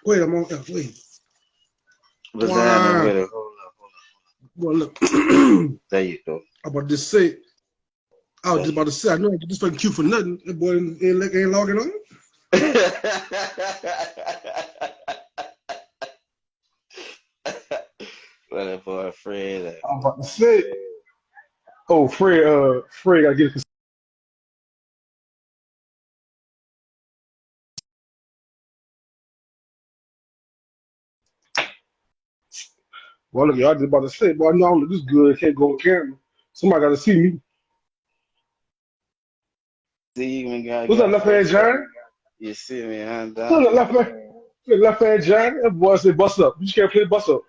Wait, I'm on F. Wait. What's happening Wow. with it? Hold up, hold Well, look. up. There you go. I'm about to say. I was There just you about to say. I know I get this fucking cute for nothing. That boy ain't logging on. What up for a friend? I'm about to say. Oh, Fred gotta get it. Well, look, y'all just about to say, boy, I know I don't look this good. Can't go on camera. Somebody gotta see me. See, even What's up, got left hand fucked up. Johnny? You see me, I'm down. What's up, left hand Johnny? That boy said, bust up. You just can't play bust up.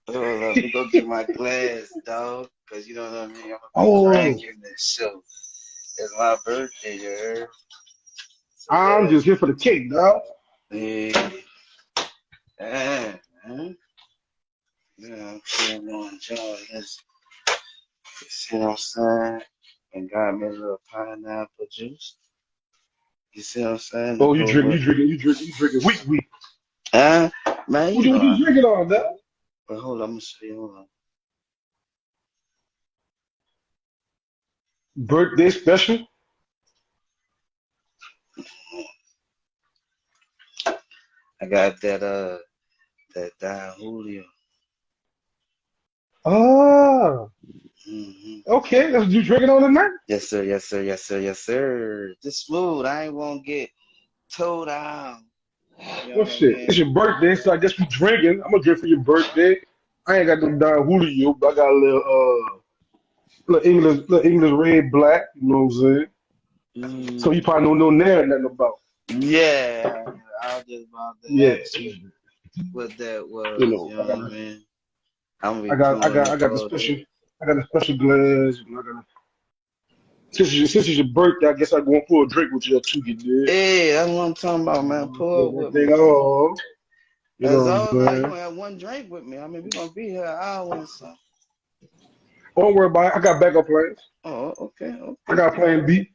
Hold up, let me go get my glass, dog. Cause you know what I mean. I'm gonna be Oh, drinking this show. It's my birthday, you heard? So I'm just here for the cake, dog. yeah, yeah, man. Yeah, I'm feeling on enjoy this. You see what I'm saying? And got me a little pineapple juice. You see what I'm saying? To Oh, go with. you drinking wheat. Huh? Man, What you you, know, what you drinking on, dog? but hold on, I'm gonna show you. Hold on. Birthday special? I got that Don Julio. Ah, Hmm. okay. That's what you drinking on tonight? Yes, sir, yes, sir, yes, sir, yes, sir. Just smooth. I ain't gonna get towed down. You know Well, what I shit. It's mean? your birthday, so I guess we drinking. I'm gonna drink for your birthday. I ain't got no Don Julio, but I got a little English red black. You know what I'm saying? So you Mm. probably don't know nothing about. Yeah, I was just about to Yeah, ask you what that you was. know, You know what I mean? I'm gonna I be got, I pulling got, I up got the all special, day. I got a special glass. And I got a, since it's your birthday, I guess I go and pour a drink with you too. You did. Hey, that's what I'm talking about, man. Pull up with me, Everything man. off. You know As what I'm long as you saying? gonna have one drink with me. I mean, we're gonna be here an hour and something. Don't worry about it. I got backup plans. Oh, okay, I okay, got plan B.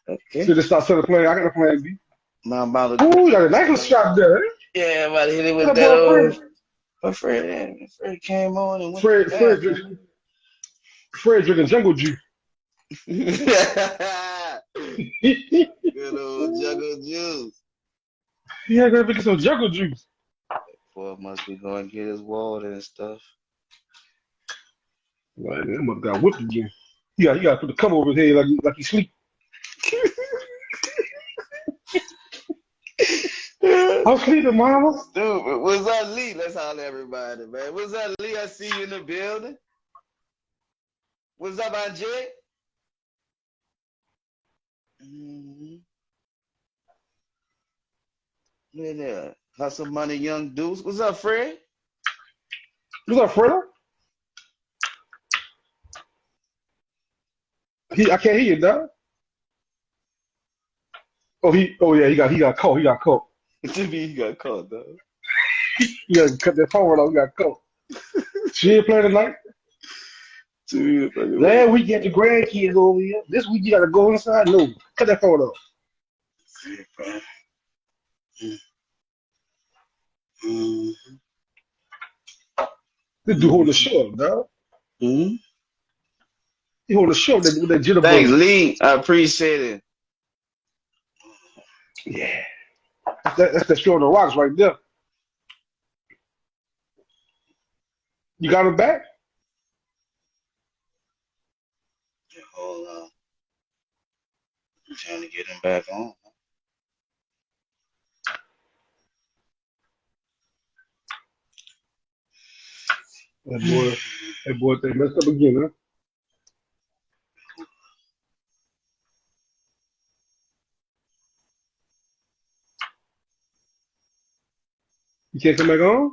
okay. So just start selling plan. I got a plan B. Now I'm about to Ooh, you got a nice little shot there. Eh? yeah, I'm about to hit it What with that that boy old. Fred? But Fred came on and went to the Fred, bathroom. Fred drinking jungle juice. Good old juggle juice. Yeah, gotta drink some jungle juice. Boy must be going to get his water and stuff. Like, that mother got whipped again. You gotta put the cover over his head like he sleep. I'm sleeping, mama. Stupid. What's up, Lee? Let's holler at everybody, man. What's up, Lee? I see you in the building. What's up, Andre? Mm-hmm. Look at that. Hustle money, young dudes. What's up, Fred? What's up, Fred? I can't hear you, dog. Oh yeah, he got caught. He got caught. To me, he got caught, though. You gotta cut that phone off. He got caught. She ain't playing tonight. To me, it's like, Last week you had the grandkids over here. This week you gotta go inside. No, cut that phone off. mm-hmm. This dude holding the show up, dog. Mm-hmm. He holding the show up with that Thanks, jitterbug. Lee. I appreciate it. Yeah, that's that show on the rocks right there. You got him back? Hold on. I'm trying to get him back on. That boy, they messed up again, huh? You can't come back on?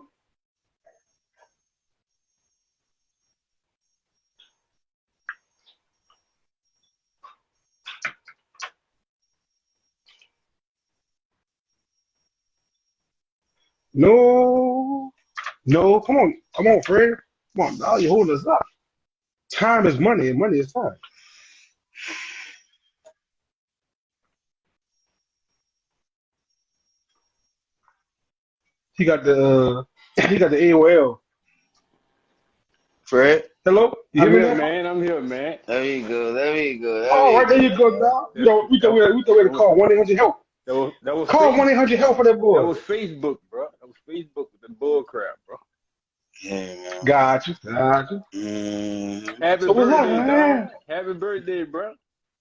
No. No, come on, Fred. Come on, dog, you holding us up. Time is money, and money is time. He got the he got the AOL. Fred? Hello, you I'm hear me here, now? man. I'm here, man. There you go. There you go. There Oh, you right there go. you go, dog. You know, we That had to was call 1-800-HELP. that was Call face 1-800-HELP for that that boy. was Facebook, bro. That was Facebook with the bull crap, bro. Yeah, man. Got you, got you. Happy So what's up, birthday, dog. man? Happy birthday, bro.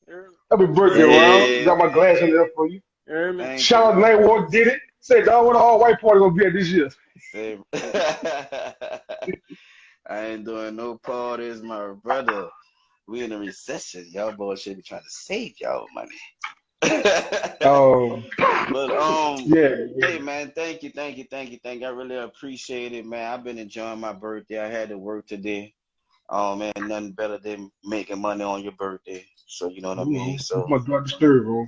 Happy Happy birthday, birthday. Ron. Yeah. Got my glass in there for you. You hear me? Thank you, Shout out to man. Nightwalk did it. Say, dog, what the all white party gonna be at this year? Say- I ain't doing no parties, my brother. We in a recession. Y'all boys should be trying to save y'all money. Oh, But yeah. hey man, thank you. I really appreciate it, man. I've been enjoying my birthday. I had to work today. Oh man, nothing better than making money on your birthday. So you know what I You mean. know, it's So my do not disturb, bro.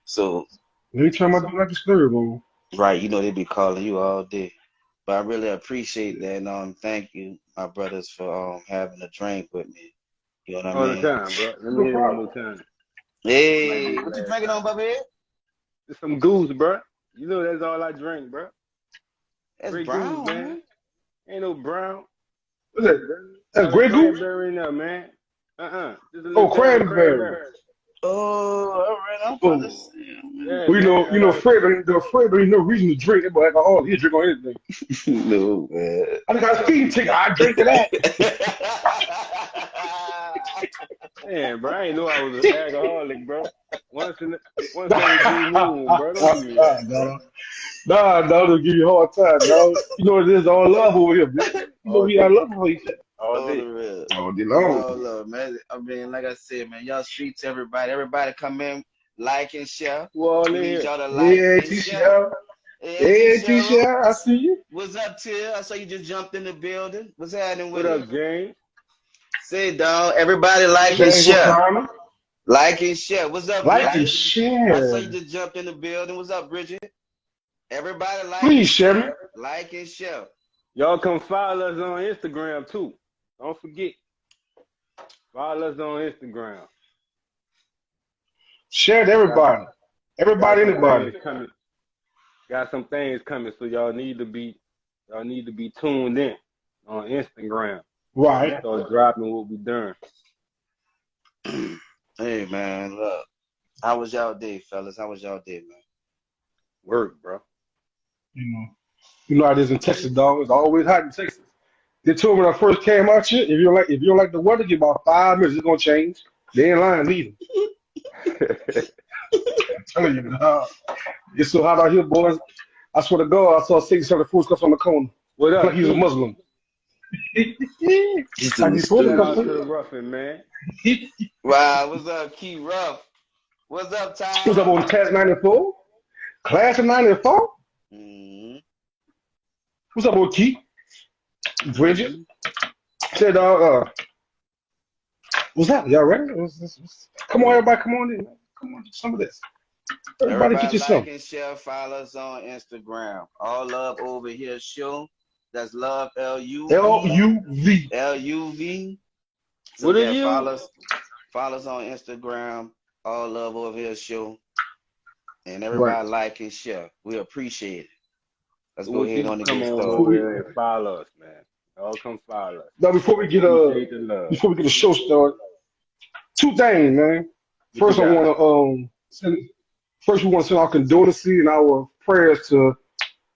so Every time I do not disturb, bro. right, you know they be calling you all day. But I really appreciate that. And thank you, my brothers, for having a drink with me. You know what I All the mean? time, bro. Let me No hear it one problem. more time. Like Hey, the what you last drinking on, time. Bubba? It's some goose, bro. You know that's all I drink, bro. That's Straight goose, brown, man. man. Ain't no brown. What's that? That's Got a Grey Goose? cranberry in there, man. Just a Oh, little dab of cranberry. cranberry. Oh, all right. I'm about to Oh, say, man. Yeah, well, man. I got Fred don't even no reason to drink it, but alcohol, he drink on anything. No, man. I got a speeding ticket, I drink to that. Man, bro, I ain't know I was an alcoholic, bro. Once every blue moon, bro. Don't give me that, bro. Nah, don't give you a hard time, dog. You know what it is, all love over here, man. You know All we got day, love for each other. all All the day. real. All day long. Oh, look, man. I mean, like I said, man, y'all speak to everybody. Everybody come in, like and share. Who all We in need here? y'all to like Hey, and share. T-Shell. Hey, T. Hey, Cheryl. T-Shell, I see you. What's up, Till? I saw you just jumped in the building. What's happening What with it? up, James? Say, dog, everybody like and James share. O'Connor. Like and share. What's up, Like and Bridget? I saw share. you just jumped in the building. What's up, Bridget? Everybody like Please and share me. share. Like and share. Y'all come follow us on Instagram too. Don't forget. Follow us on Instagram. Share to Got everybody. got Everybody, some anybody. things coming. Got some things coming, so y'all need to be tuned in on Instagram. We Right. start dropping what we done. Hey, man, look. How was y'all day, fellas? How was y'all day, man? Work, bro. You know how it is in Texas, dog. It's always hot in Texas. They told me when I first came out here, if you don't like the weather, give about 5 minutes, it's gonna change. They ain't lying neither. I'm telling you, dog. It's so hot out here, boys. I swear to God, I saw 600 food stuff on the corner. What Like up, he was a Key? Muslim. This Like dude he's supposed to Shout stupid. come out to through. the Ruffin, man. Wow, what's up, Key Ruff? What's up, What's up Tyler? on Class 94? Class of 94? Mm-hmm. What's up on Key? Bridget? Mm-hmm. Said, what's up? Y'all ready? Come on, everybody, come on in. Man. Come on, get some of this. Everybody get Everybody you like some. and share, follow us on Instagram. All love over here show. That's love L-U-V. L-U-V. L-U-V. So What are yeah, you? follow us on Instagram. All love over here show. And Right. everybody like and share. We appreciate it. Let's So go what ahead you on and come get on Before started. we, over here and follow us, man. Y'all come follow us. now, Appreciate the love. before we get the show started, two things, man. What you First, got? first we want to send our condolences and our prayers to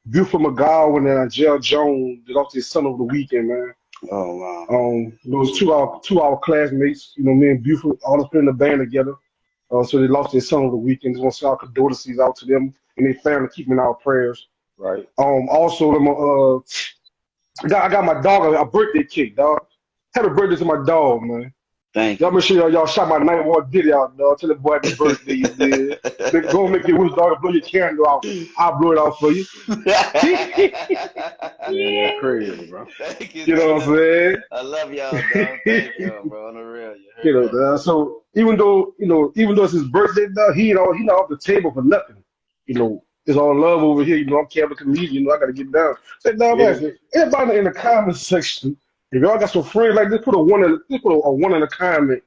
Buford McGowan and Angel Jones that lost his son over the weekend, man. Oh wow. Those two our classmates, me and Buford all up in the band together. So they lost their son over the weekend. Just want to send our condolences out to them and their family, keeping our prayers. Right. Also, I got my dog a birthday cake, dog. Happy birthday to my dog, man. Thank Y'all you. make sure y'all shot my 9-1 video out, dog. Tell the boy happy birthday, you did. Go make your wish, dog. Blow your candle out. I'll blow it out for you. Man, that's crazy, bro. Thank you, You know what I'm dog. saying? I love y'all, dog. Thank y'all, bro. On the real, you You heard know, that? so even though it's his birthday, dog, he not off the table for nothing. You know, it's all love over here. You know, I'm Campbell comedian. You know, I gotta get down. Say, dog, Yeah. man, everybody in the comment section, if y'all got some friends like this, put a one in the comment.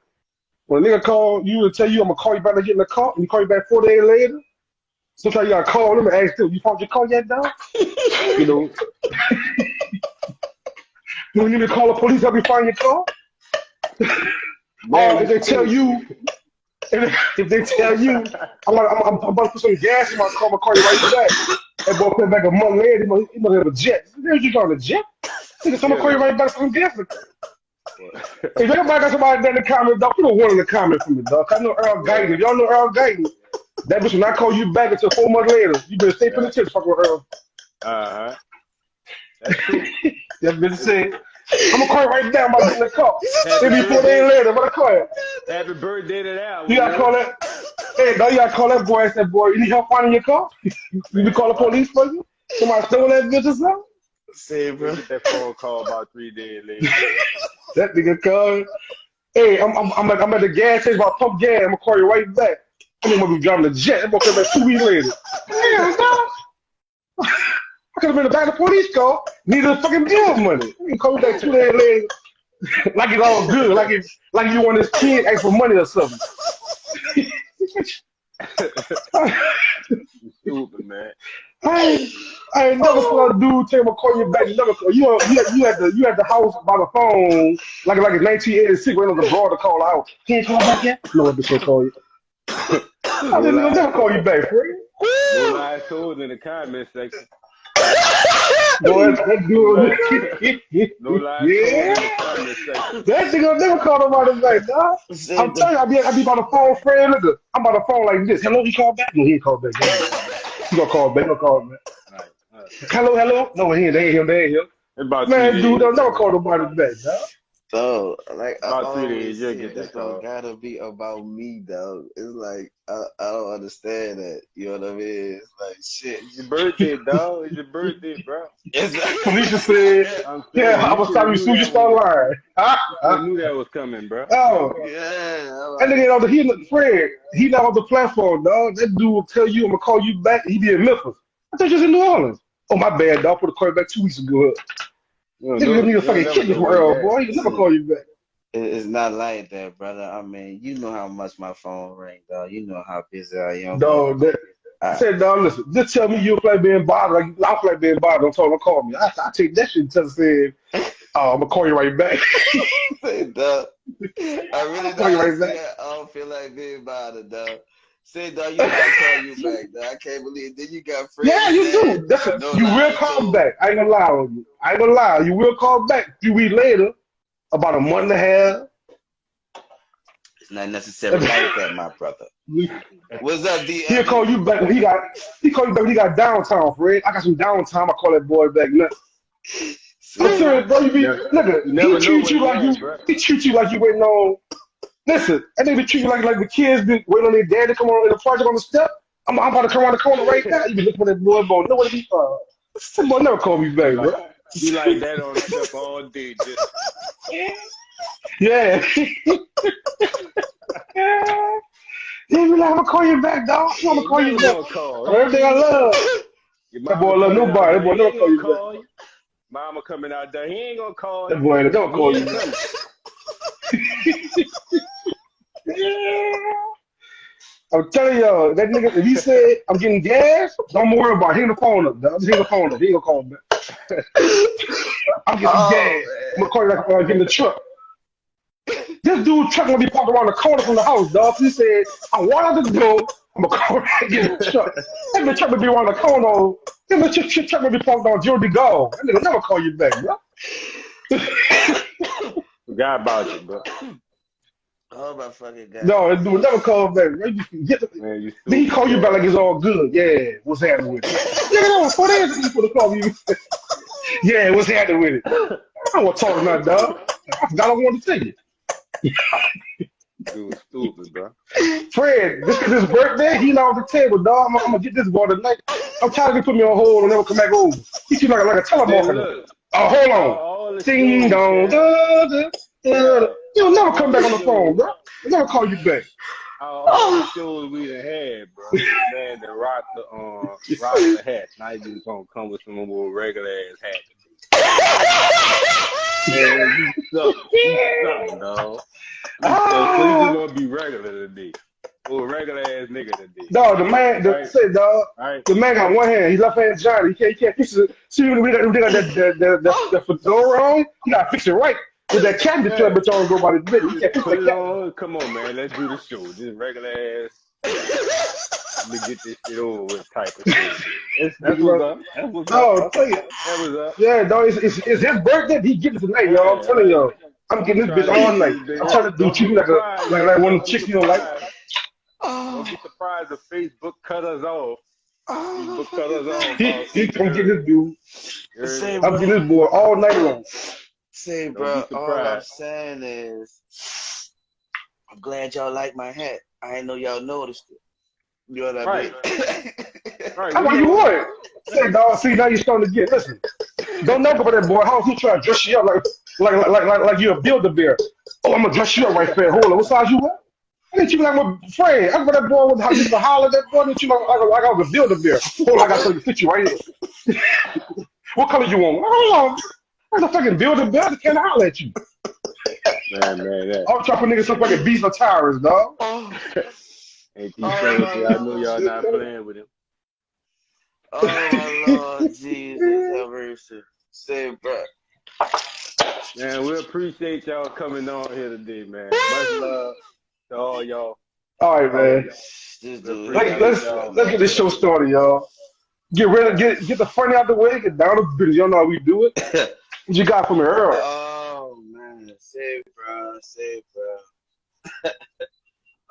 When a nigga call you and tell you I'm gonna call you back to get in the car, and you call you back 4 days later, sometimes you gotta call them and ask them, you found your car yet, dog? You know, you need to call the police help you find your car? Man, Or if they tell you, if they tell you, I'm about to put some gas in my car, I'm gonna call you right back. That boy come back a month later, he must have a jet. Where's you going, a jet? Nigga, so I'm gonna call you right back for some gas. If everybody got somebody there in the comment, dog, put a one in the comment for me, dog. I know Earl Guyton. If y'all know Earl Guyton, that bitch will not call you back until 4 months later. You better stay for the tips, fuck with Earl. Uh-huh. That's true. That bitch said, I'm gonna call you right now, I'm about to get in the car. Happy It'll be 4 days birthday. later, I'm gonna call you. Happy birthday to that You one, gotta call man. that. Hey, dog, you gotta call that boy and say, boy, you need help finding your car? You be Man, call the what? police for you? Somebody stole that bitch or something? Say, We bro. get that phone call about 3 days later. That nigga called. Hey, I'm at the gas station about to pump gas. I'm gonna call you right back. I'm gonna be driving the jet. I'm gonna come back 2 weeks later. Damn, dog. I could have been the back of the police car. Needed a fucking bill money. You call me back 2 days later, like it's all good, like you want his kid ask for money or something. Stupid, man. I ain't never saw a dude tell him to call you back. Never call you at the house by the phone like in 1986 when it was abroad to call out. Can't call back yet? No, bitch will call you. I No didn't lies never call you told. back, Fred. No lies told in the comment section. Boy, that No dude, lies, no lies told yeah, in the comment section. that nigga never call nobody back, dog. Say, I'm telling you, I be by the phone, Fred. Look, I'm by the phone like this. Hello, he called back? No, he ain't called back. He gonna call back. He gonna call back. All right. Hello. No, they ain't him. They ain't him. In about 3 Man, dude, days, don't never call nobody back, dog. so, like I about 3 days, always you'll say, get this that don't call. gotta be about me, dog. It's like I don't understand that. You know what I mean? It's like shit. It's your birthday, dog. It's your birthday, bro. It's Felicia said, I'm yeah, saying I you was should have sorry as knew soon as you that start was lying. you should have knew that was coming, bro. Oh, yeah. I'm that like, nigga on Fred, he not on the platform, dog. That dude will tell you I'm gonna call you back. He be in Memphis. I thought you was in New Orleans. Oh, my bad, dog. Put a call back 2 weeks ago. Nigga need a You'll fucking never kidney know from where you Earl, at. boy. He can never call you back. it's not like that, brother. I mean, you know how much my phone ring, dog. You know how busy I am, but Dog, that, I I said, dog, listen, just tell me you don't like being bothered. Like, I don't feel like being bothered. Don't tell him to call me. I take that shit and tell said, oh, I'm gonna call you right back. say, dog. I really I'll call you I right see back. that. I don't feel like being bothered, dog. Say, dog, you know I call you back, dog. I can't believe it. Then you got Yeah, Freddie you said, do. That's a, no you will lies call told. back. I ain't gonna lie on you. I ain't gonna lie. You will call back a few weeks later, about a month and a half. It's not necessarily like that, my brother. What's up, He'll call DLE? you back when he call you back when he got downtown, Fred. I got some downtime. I call that boy back. Now. I'm See, serious, bro. You be Never, nigga. you never know where he at, bro. He treat you like you waiting on. Listen, that nigga treat you like the kids be waiting on their dad to come on in the project on the step. I'm about to come around the corner right now. You be looking for that boy, boy. Know what he That boy never call me You back, like bro. you like that on the step all day, just Yeah. He be like, I'm gonna call you back, dog. I'm he gonna ain't call you never back. gonna call. For everything I love. Your That mama boy love coming out nobody. That there, boy he never ain't call gonna you back. call you. Mama coming out there, he ain't gonna call That you. boy never He call you ain't back. coming. I'm telling y'all, that nigga, if he said I'm getting gas, don't worry about it. Hang the phone up, dog. Just hang the phone up. He ain't gonna call me back. I'm getting some oh gas. I'm gonna man. call you like get in the truck. This dude truck gonna be parked around the corner from the house, dog. He said, I want out the door. I'm gonna call and get in the truck. That bitch truck gonna be around the corner. That bitch truck gonna be parked on Joe DeGaulle. That nigga never call you back, bro. Forgot about you, bro. Oh my fucking god. No, that dude never call back, bro. Man, you Then he stupid, call you back bro. like it's all good. Yeah, what's happening with it? Nigga, that was 4 days ago you supposed to call me. Yeah, what's happening with it? I don't want to talk to nothing, dog. I forgot I wanted to tell you. You was stupid, bro. Fred, this is his birthday. He not on the table, dog. I'm gonna get this boy tonight. I'm tired of he put me on hold and never come back over. He seems like a Then telemarketer. look, Oh, hold on. all the Ding shows, dong. Cap, Cap, You'll never come all back the on the phone, shows, bro. I'll never call you back. all the shows we done had, bro. Man, the rock the hat. Now you just gonna come with some more regular ass hat. Man, you suck. You suck, dog. So you just Ah, gonna be regular today. Or a regular ass nigga today. dog, the man, Right? say, dog, Right? the man got one hand. He's left hand Johnny. He can't fix it. See, we got that fedora on. You gotta fix it right. With that cat that Yeah. bitch on go by the minute. You Just can't fix put that it cat. on. Come on, man. Let's do the show. Just regular ass. Let me get this shit over with type of shit. That's what's up. That's what's up. No, tell you. That was up. Yeah, dog, it's his birthday. He getting it tonight, y'all. I'm Yeah, telling right. y'all. I'm getting I'm this bitch trying to all get night. this I'm bitch. trying to do Don't treat be me like surprised. like one of Don't the be chicks you don't like. surprised. Don't be surprised if Facebook cut us off. Facebook cut us off He about he gonna get this 8:30. dude. You heard Say, me? I'm bro. getting this boy all night long. Say, Don't be bro. All I'm surprised. saying is, I'm glad y'all like my hat. I ain't know y'all noticed it. You know what I Right. mean? Right. How We about you know. want it? Say, dog. See, now you're starting to get. Listen, don't never put that boy house. He try to dress you up like you're a build-a-bear. Oh, I'm gonna dress you up right there. Hold on, what size you want? I didn't you like my friend. I got that boy with how used to holler at that boy. Didn't you like I was a build-a-bear? Hold on, I got something to fit you right here. What color you want? Hold on. I'm a fucking build-a-bear. I can't holler at you. Man, that. I'm trying to put niggas look like beast or towers, dog. Oh, Ain't you oh showing my me? I know y'all Lord. not playing with him. Oh my Lord Jesus, have mercy. Say, bro. Man, we appreciate y'all coming on here today, man. Much love to all y'all. All right, man. This We dude Let's appreciate hilarious let's right y'all. let's now, get this show bro. started, y'all. Get the funny out the way. Get down to business. Y'all know how we do it. What you got for me, Earl? Oh man, say, bro.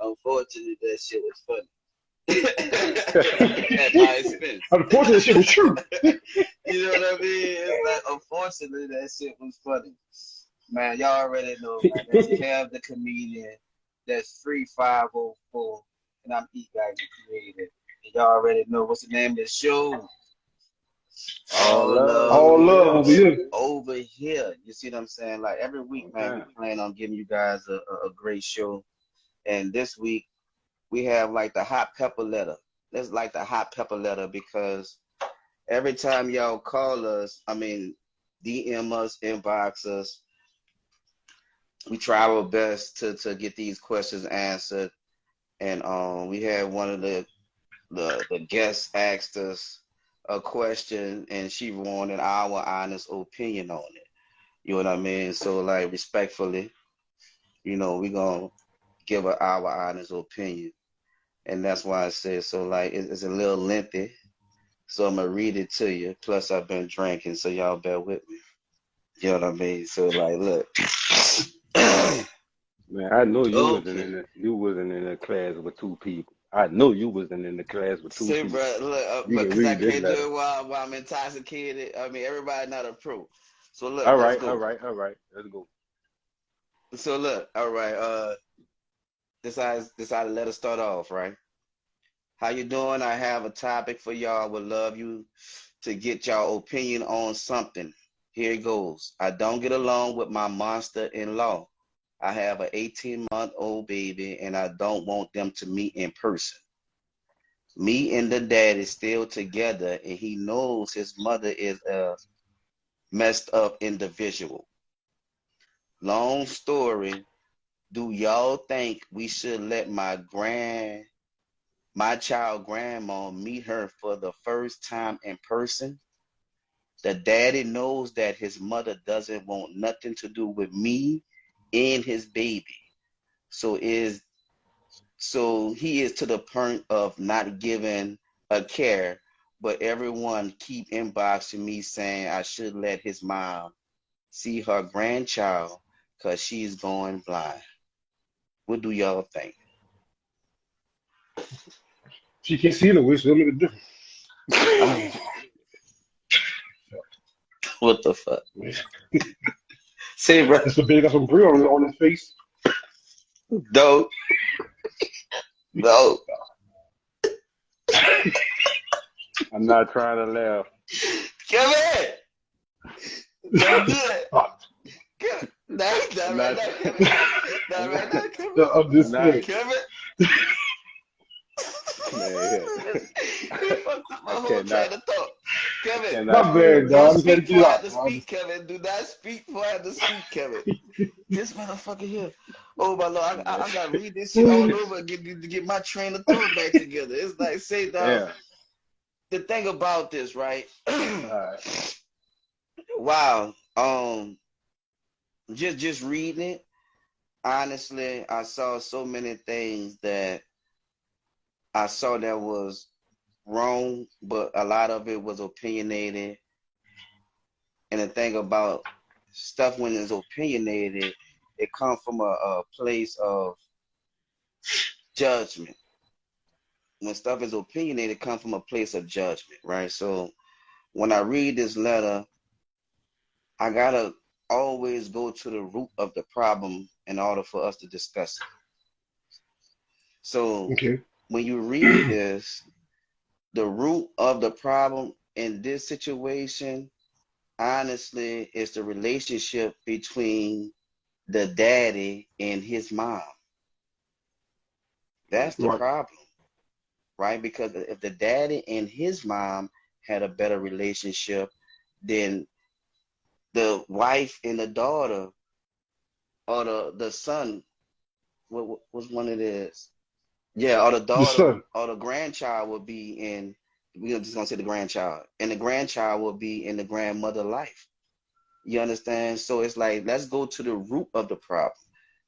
Unfortunately, that shit was funny. At my expense. Unfortunately, this shit was true. You know what I mean? It's like, unfortunately, that shit was funny. Man, y'all already know, man. That's Kev the comedian. That's Free 504. And I'm E-Guy the creator. And y'all already know what's the name of the show. All love All over love here. over here. Over here. You see what I'm saying? Like every week, man, we Okay. plan on giving you guys a great show. And this week, we have like the hot pepper letter. That's like the hot pepper letter because every time y'all call us, DM us, inbox us, we try our best to get these questions answered. And we had one of the guests asked us a question, and she wanted our honest opinion on it. You know what I mean? So, like, respectfully, we're gonna give her our honest opinion, and that's why I said so. Like, it's a little lengthy, so I'm gonna read it to you. Plus, I've been drinking, so y'all bear with me. You know what I mean? So, like, look. Man, I know Okay. you wasn't in a class with two people. I know you wasn't in the class with two See, people. bro, look, You can because I read this can't do letter. it while I'm intoxicated. Everybody not a pro. So look, All let's right. go. Let's go. So look, all right. This how to let us start off, right? How you doing? I have a topic for y'all. Would love you to get y'all opinion on something. Here it goes. I don't get along with my monster-in-law. I have an 18-month-old baby, and I don't want them to meet in person. Me and the dad is still together, and he knows his mother is a messed up individual. Long story, do y'all think we should let my child grandma meet her for the first time in person? The daddy knows that his mother doesn't want nothing to do with me and his baby. So he is to the point of not giving a care, but everyone keep inboxing me saying I should let his mom see her grandchild because she's going blind. What do y'all think? She can't see the way, so it'll make a difference. What the fuck? Say, bro. That's the big got some grill on his face. Dope. Dope. I'm not trying to laugh. Kevin, don't do that. Kevin, not I'm right not. now, Kevin. Not I'm right not. now, Kevin. No, I'm I'm just not. saying. Kevin. Man, He fucked up my I whole train cannot. of thought. I Kevin, cannot My stand bad, that. don't dog. I just had to speak get before it I have out, to dog. speak, Kevin. Do not speak before I have to speak, Kevin. This motherfucker here. Oh my lord, Man, I gotta read this shit all over again to get my train of thought back together. It's like, say, dog, damn. the thing about this, right? All right. Wow. Just reading it, honestly, I saw so many things that I saw that was wrong, but a lot of it was opinionated. And the thing about stuff when it's opinionated, it comes from a place of judgment. When stuff is opinionated, it comes from a place of judgment, right? So when I read this letter, I gotta always go to the root of the problem in order for us to discuss it. So Okay. when you read this, the root of the problem in this situation, honestly, is the relationship between the daddy and his mom. That's the Right. problem, right? Because if the daddy and his mom had a better relationship, then the wife and the daughter or the son, what was one of this? Yeah, or the The daughter son. or the grandchild will be in, we're just gonna say the grandchild, and the grandchild will be in the grandmother life. You understand? So it's like, let's go to the root of the problem.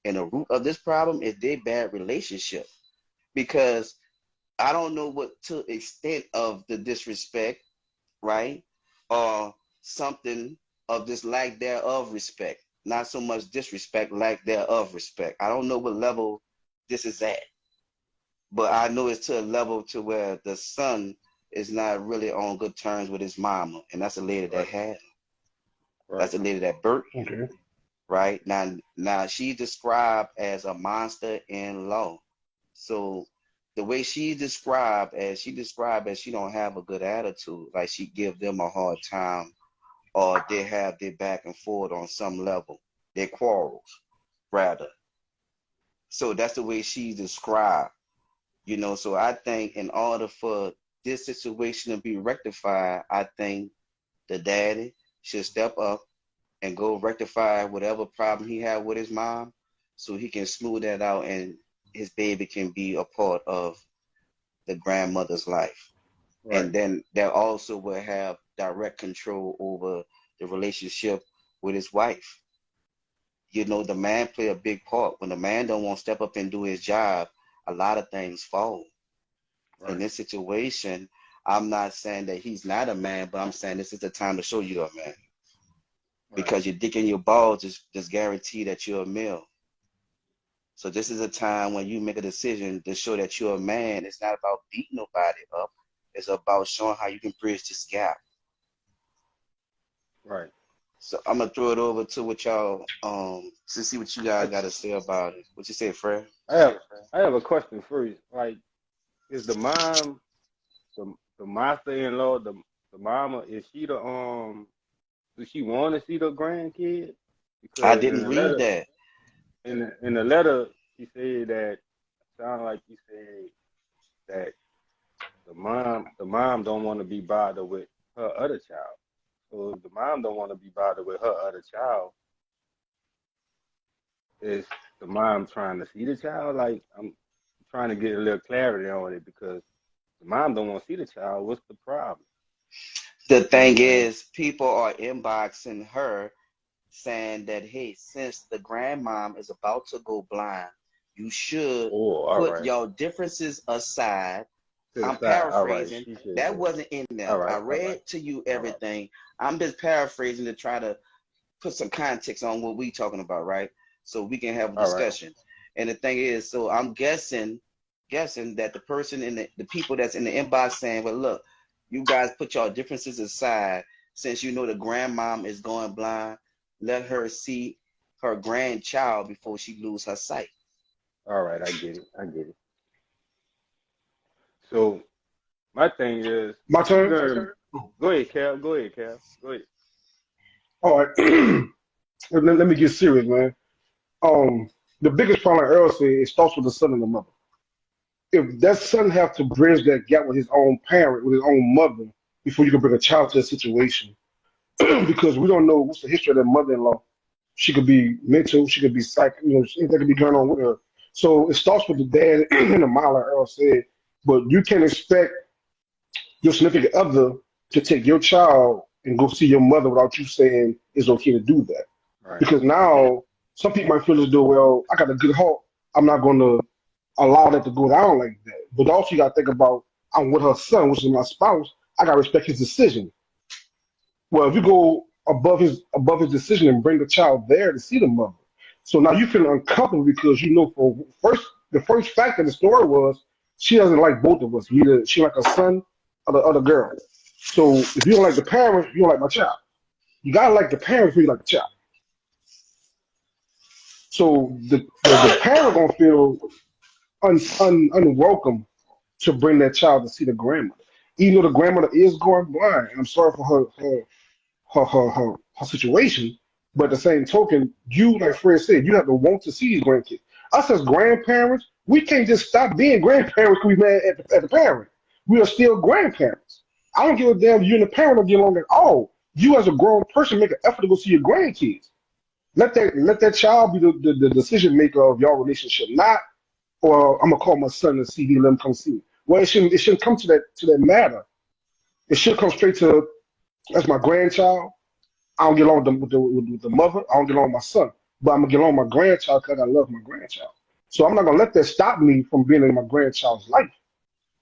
And the root of this problem is their bad relationship. Because I don't know what to extent of the disrespect, right? Or something of this lack thereof respect. Not so much disrespect, lack thereof respect. I don't know what level this is at, but I know it's to a level to where the son is not really on good terms with his mama, and that's a lady that Right. had him. Right. That's a lady that birthed him, Okay. right? Now she's described as a monster in law. So the way she described as she don't have a good attitude, like she give them a hard time, or they have their back and forth on some level, their quarrels, rather. So that's the way she's described, you know. So I think in order for this situation to be rectified, I think the daddy should step up and go rectify whatever problem he had with his mom, so he can smooth that out and his baby can be a part of the grandmother's life. Right. And then that also will have direct control over the relationship with his wife. You know, the man play a big part. When the man don't want to step up and do his job, a lot of things fall. In Right. this situation, I'm not saying that he's not a man, but I'm saying this is the time to show you're a man. Right. Because your dick in your balls is guaranteed that you're a male. So this is a time when you make a decision to show that you're a man. It's not about beating nobody up. It's about showing how you can bridge this gap. Right. So I'm gonna throw it over to what y'all to see what you guys I, got to say about it. What you say, Fred? I have I have a question for you. Like, is the mom the master-in-law, the mama, is she the does she want to see the grandkid? I Because didn't read that. in the letter she said that, sound like you said that the mom don't want to be bothered with her other child. So if the mom don't want to be bothered with her other child, is the mom trying to see the child? Like, I'm trying to get a little clarity on it, because the mom don't want to see the child. What's the problem? The You know thing what I'm saying? is, people are inboxing her saying that, hey, since the grandmom is about to go blind, you should Oh, all put right. your differences aside. To the I'm side. All right. paraphrasing. She said That that. wasn't in there. All I right. All right. read to you All right. everything. I'm just paraphrasing to try to put some context on what we talking about, right? So we can have a All right. discussion. And the thing is, so I'm guessing that the person in the people that's in the inbox saying, well, look, you guys put your differences aside. Since you know the grandmom is going blind, let her see her grandchild before she lose her sight. All right, I get it. I get it. So my thing is, My you turn. gonna go ahead, Cal. Go ahead, Cal. Go ahead. All right. Let me get serious, man. Um, the biggest problem, like Earl said, it starts with the son and the mother. If that son have to bridge that gap with his own parent, with his own mother, before you can bring a child to that situation, because we don't know what's the history of that mother-in-law. She could be mental, she could be psych, anything could be going on with her. So it starts with the dad and the mom, like Earl said. But you can't expect your significant other to take your child and go see your mother without you saying it's okay to do that. Right. Because now some people might feel as though, well, I got a good heart. I'm not going to allow that to go down like that. But also you got to think about I'm with her son, which is my spouse. I got to respect his decision. Well, if you go above his decision and bring the child there to see the mother, so now you feel uncomfortable because you know for first the first fact of the story was she doesn't like both of us. Either she like her son or the other girl. So if you don't like the parents, you don't like my child. You gotta like the parents before you like the child. So the parent gonna feel unwelcome to bring that child to see the grandmother, even though the grandmother is going blind. And I'm sorry for her situation. But at the same token, you, like Fred said, you have to want to see these grandkids. Us as grandparents, we can't just stop being grandparents because we mad at the parent. We are still grandparents. I don't give a damn if you and the parent don't get along at all. You as a grown person make an effort to go see your grandkids. Let that child be the decision maker of your relationship, not or I'm gonna call my son and see he let him come see me. Well, it shouldn't come to that matter. It should come straight to that's my grandchild. I don't get along with the mother. I don't get along with my son. But I'm gonna get along with my grandchild because I love my grandchild. So I'm not gonna let that stop me from being in my grandchild's life.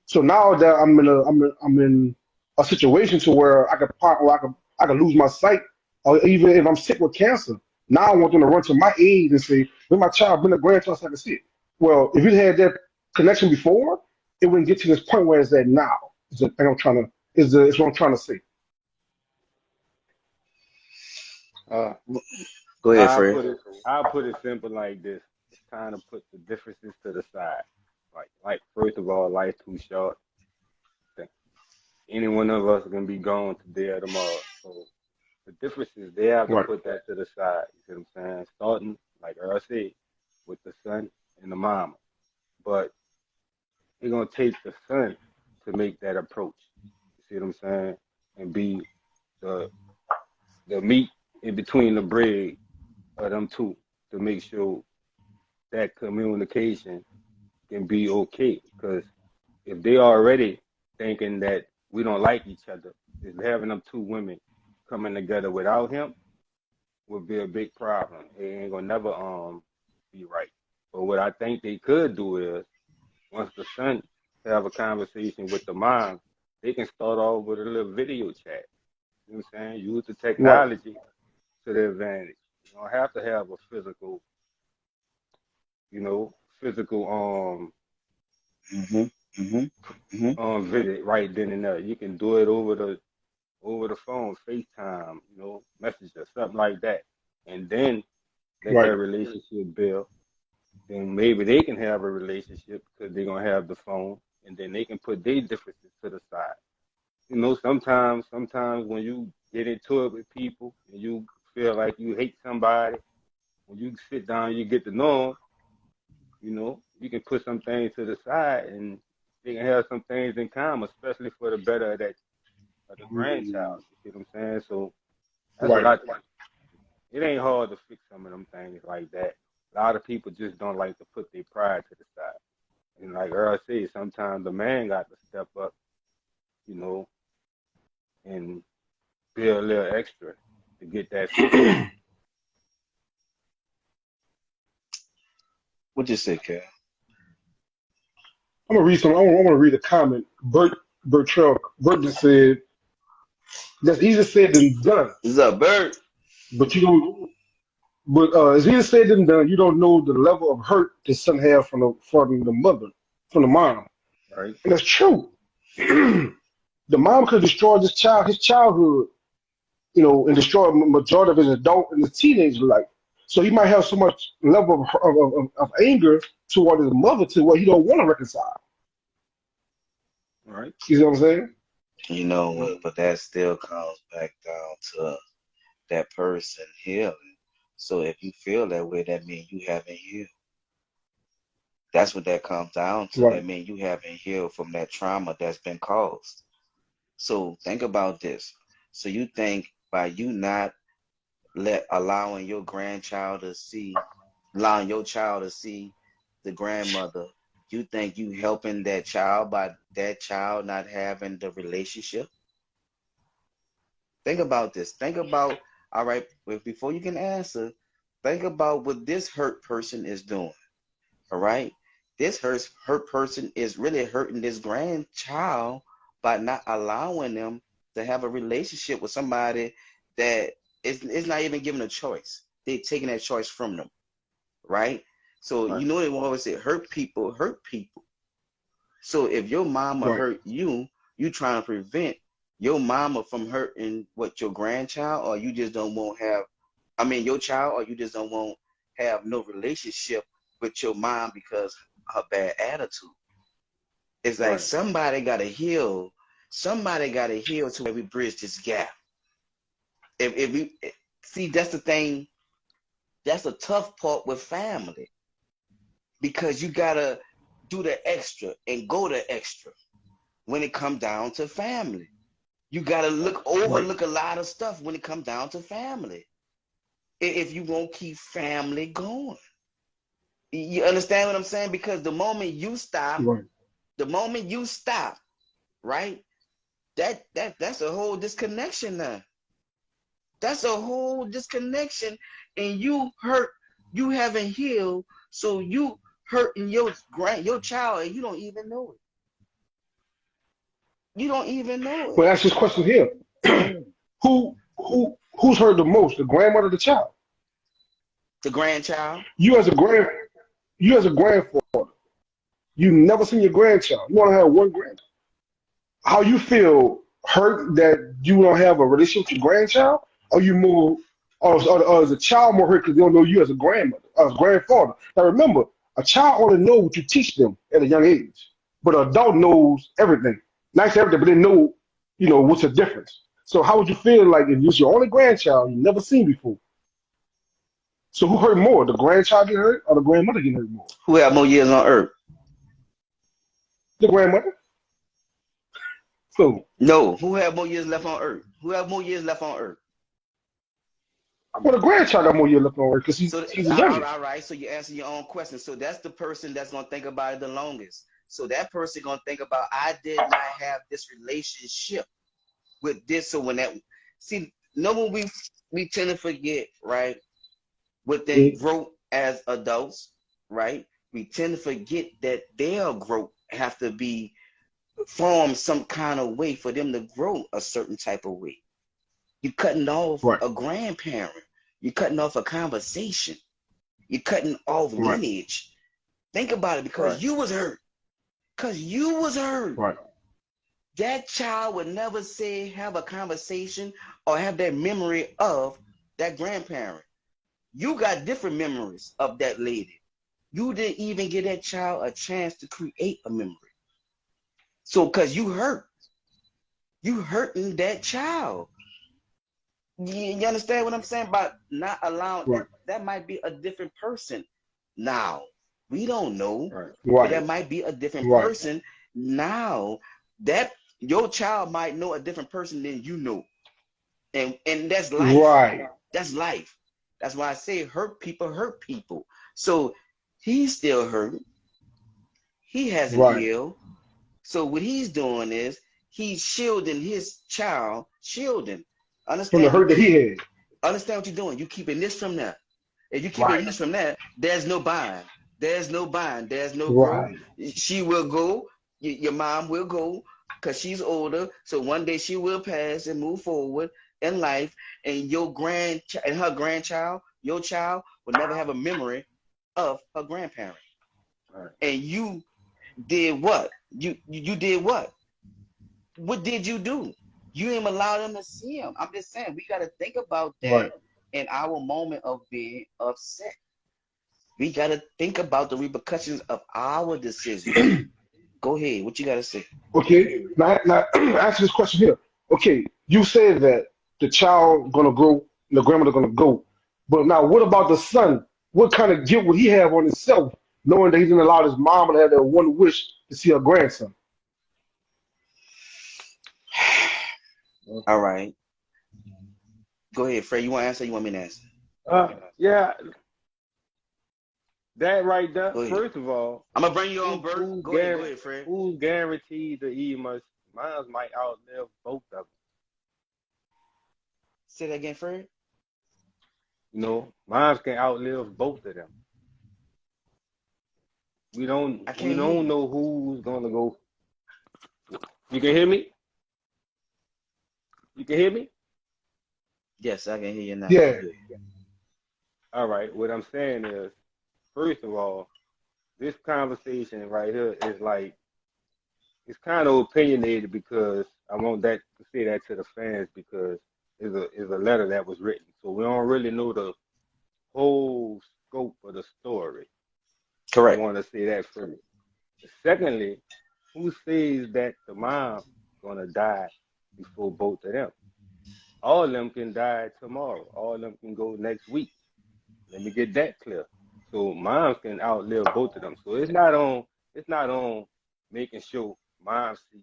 So now that I'm in a situation to where I can lose my sight, or even if I'm sick with cancer, now I want them to run to my aid and say, "Let my child bring a grandchild so I can see it." Well, if you had that connection before, it wouldn't get to this point where it's at now. Is the thing I'm trying to is what I'm trying to say. Uh, Go ahead, I Fred. put it. I put it simple like this. It's time to put the differences to the side. Like first of all, life too short. Think any one of us can be gone today or tomorrow. So the differences they have to Right. put that to the side. You see what I'm saying? Starting like Earl said, with the son and the mama. But it's gonna take the son to make that approach. You see what I'm saying? And be the the meat in between the bread of them two to make sure that communication can be okay. Because if they already thinking that we don't like each other, is having them two women coming together without him would be a big problem. It ain't gonna never be right. But what I think they could do is once the son have a conversation with the mom, they can start off with a little video chat. You know what I'm saying? Use the Right. technology to their advantage. You don't have to have a physical Mm-hmm. Mm-hmm. Mm-hmm. visit right then and there. You can do it over the phone, FaceTime, Messenger, something like that. And then let Right. that relationship build. Then maybe they can have a relationship because they're gonna have the phone and then they can put their differences to the side. Sometimes when you get into it with people and you feel like you hate somebody, when you sit down, you get to know them, you can put some things to the side and they can have some things in common, especially for the better of the grandchild. You see what I'm saying? So that's what Right. I think. It ain't hard to fix some of them things like that. A lot of people just don't like to put their pride to the side. And like Earl said, sometimes the man got to step up, you know, and be a little extra to get that fixed. What you say, Cal? I'm gonna read some. I want to read a comment. Bert just said that's easier said than done. What's up, Bird? But you don't. But it's easier said than done. You don't know the level of hurt the son had from the mother, from the mom, Right? and that's true. The mom could destroy his childhood, and destroy majority of his adult and his teenage life. So he might have so much level of anger toward his mother to where he don't want to reconcile. Right. You see what I'm saying? You know Mm-hmm. what? But that still comes back down to that person healing. So if you feel that way, that means you haven't healed. That's what that comes down to. Right. That means you haven't healed from that trauma that's been caused. So think about this. So you think by you not allowing your grandchild to see, allowing your child to see the grandmother, you think you helping that child by that child not having the relationship? Think about this. Think about, all right, before you can answer, think about what this hurt person is doing. All right. This hurt person is really hurting this grandchild by not allowing them to have a relationship with somebody that is not even given a choice. They're taking that choice from them, right? So Right. you know they will always say hurt people hurt people. So if your mama Right. hurt you, you trying to prevent your mama from hurting what your grandchild, or you just don't want have, I mean your child, or you just don't want have no relationship with your mom because her bad attitude. It's like Right. somebody gotta heal. Somebody gotta heal to where we bridge this gap. If we see, that's the thing. That's a tough part with family because you gotta do the extra and go the extra when it comes down to family. You gotta Right. overlook a lot of stuff when it comes down to family. If you won't keep family going. You understand what I'm saying? Because Right. the moment you stop, right? That's a whole disconnection now. That's a whole disconnection, and you haven't healed, so you hurting your child, and you don't even know it. You don't even know it. Well, ask this question here: who's hurt the most, the grandmother or the child? The grandchild. You as a grand, you as a grandfather, you never seen your grandchild. You want to have one grandchild. How you feel hurt that you don't have a relationship with your grandchild, or you more, or is a child more hurt because they don't know you as a grandmother, as a grandfather? Now remember, a child only knows what you teach them at a young age, but an adult knows everything. Not everything, but they know, what's the difference. So how would you feel like if you're your only grandchild you never seen before? So who hurt more, the grandchild get hurt or the grandmother get hurt more? Who have more years on earth? The grandmother. So No. Who have more years left on earth? Who have more years left on earth? well, the grandchild got more years left on her because So, he's the youngest. all right. So you answer your own question. So that's the person that's gonna think about it the longest. So that person gonna think about, I did not have this relationship with this. So when that, see, no, when we tend to forget, right? What they Mm. grow as adults, right? We tend to forget that their growth have to be formed some kind of way for them to grow a certain type of way. You're cutting off Right, a grandparent. You're cutting off a conversation. You're cutting off right, lineage. Think about it, Right. because you was hurt. Because you was hurt. right, That child would never say, have a conversation or have that memory of that grandparent. You got different memories of that lady. You didn't even give that child a chance to create a memory. So, because you hurting that child. You understand what I'm saying? About not allowing right, that, that might be a different person. Now, we don't know, Right. but that right, might be a different right, person. Now, that your child might know a different person than you know. And that's life. right. That's life. That's why I say hurt people hurt people. So he's still hurt. He hasn't Right. healed. So what he's doing is he's shielding his child, shielding. From the Understand? You hurt that he keep had. understand what you're doing. You keeping this from that. If you keeping Right, this from that, there's no bind. There's no bind. There's no growth. right, She will go. Your mom will go because she's older. So one day she will pass and move forward in life. And and her grandchild, your child, will never have a memory of her grandparent. Right. And you did what? You did what? What did you do? You didn't allow them to see him. I'm just saying we got to think about right, that in our moment of being upset. We gotta think about the repercussions of our decisions. Go ahead. What you gotta say? Okay, now answer this question here. Okay, you said that the child gonna grow, the grandmother gonna go, but now what about the son? What kind of guilt would he have on himself, knowing that he didn't allow his mom to have that one wish to see her grandson? All right. Go ahead, Fred. You want to answer? You want me to answer? Yeah, that right there. Go ahead. First of all, I'm gonna bring you on, Bert. Go ahead, Fred. who's guaranteed to eat much? Mine might outlive both of them. Say that again, Fred. You know, mine can outlive both of them. We don't know who's gonna go. You can hear me? You can hear me? Yes, I can hear you now. Yeah, All right. What I'm saying is, first of all, this conversation right here is like, it's kind of opinionated because I want that to say that to the fans because it's a letter that was written. So we don't really know the whole scope of the story. Correct. I want to say that first. Secondly, who says that the mom gonna die before both of them? All of them can die tomorrow. All of them can go next week. Let me get that clear. So moms can outlive both of them. So it's not on making sure mom see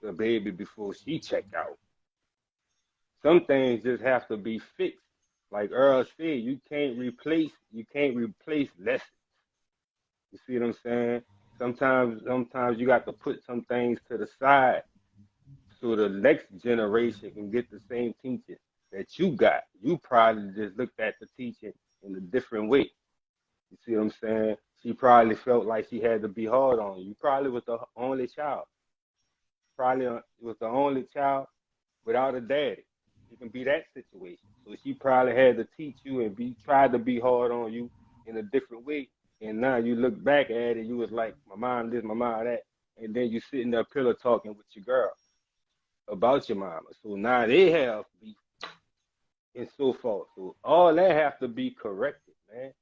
the baby before she check out. Some things just have to be fixed. Like Earl said, you can't replace lessons. You see what I'm saying? Sometimes you got to put some things to the side so the next generation can get the same teaching that you got. You probably just looked at the teaching in a different way. You see what I'm saying? She probably felt like she had to be hard on you. You probably was the only child. Probably was the only child without a daddy. It can be that situation. So she probably had to teach you and tried to be hard on you in a different way. And now you look back at it, you was like, my mom this, my mom that. And then you sitting there pillow talking with your girl about your mama. So now they have beef and so forth. So all that have to be corrected, man.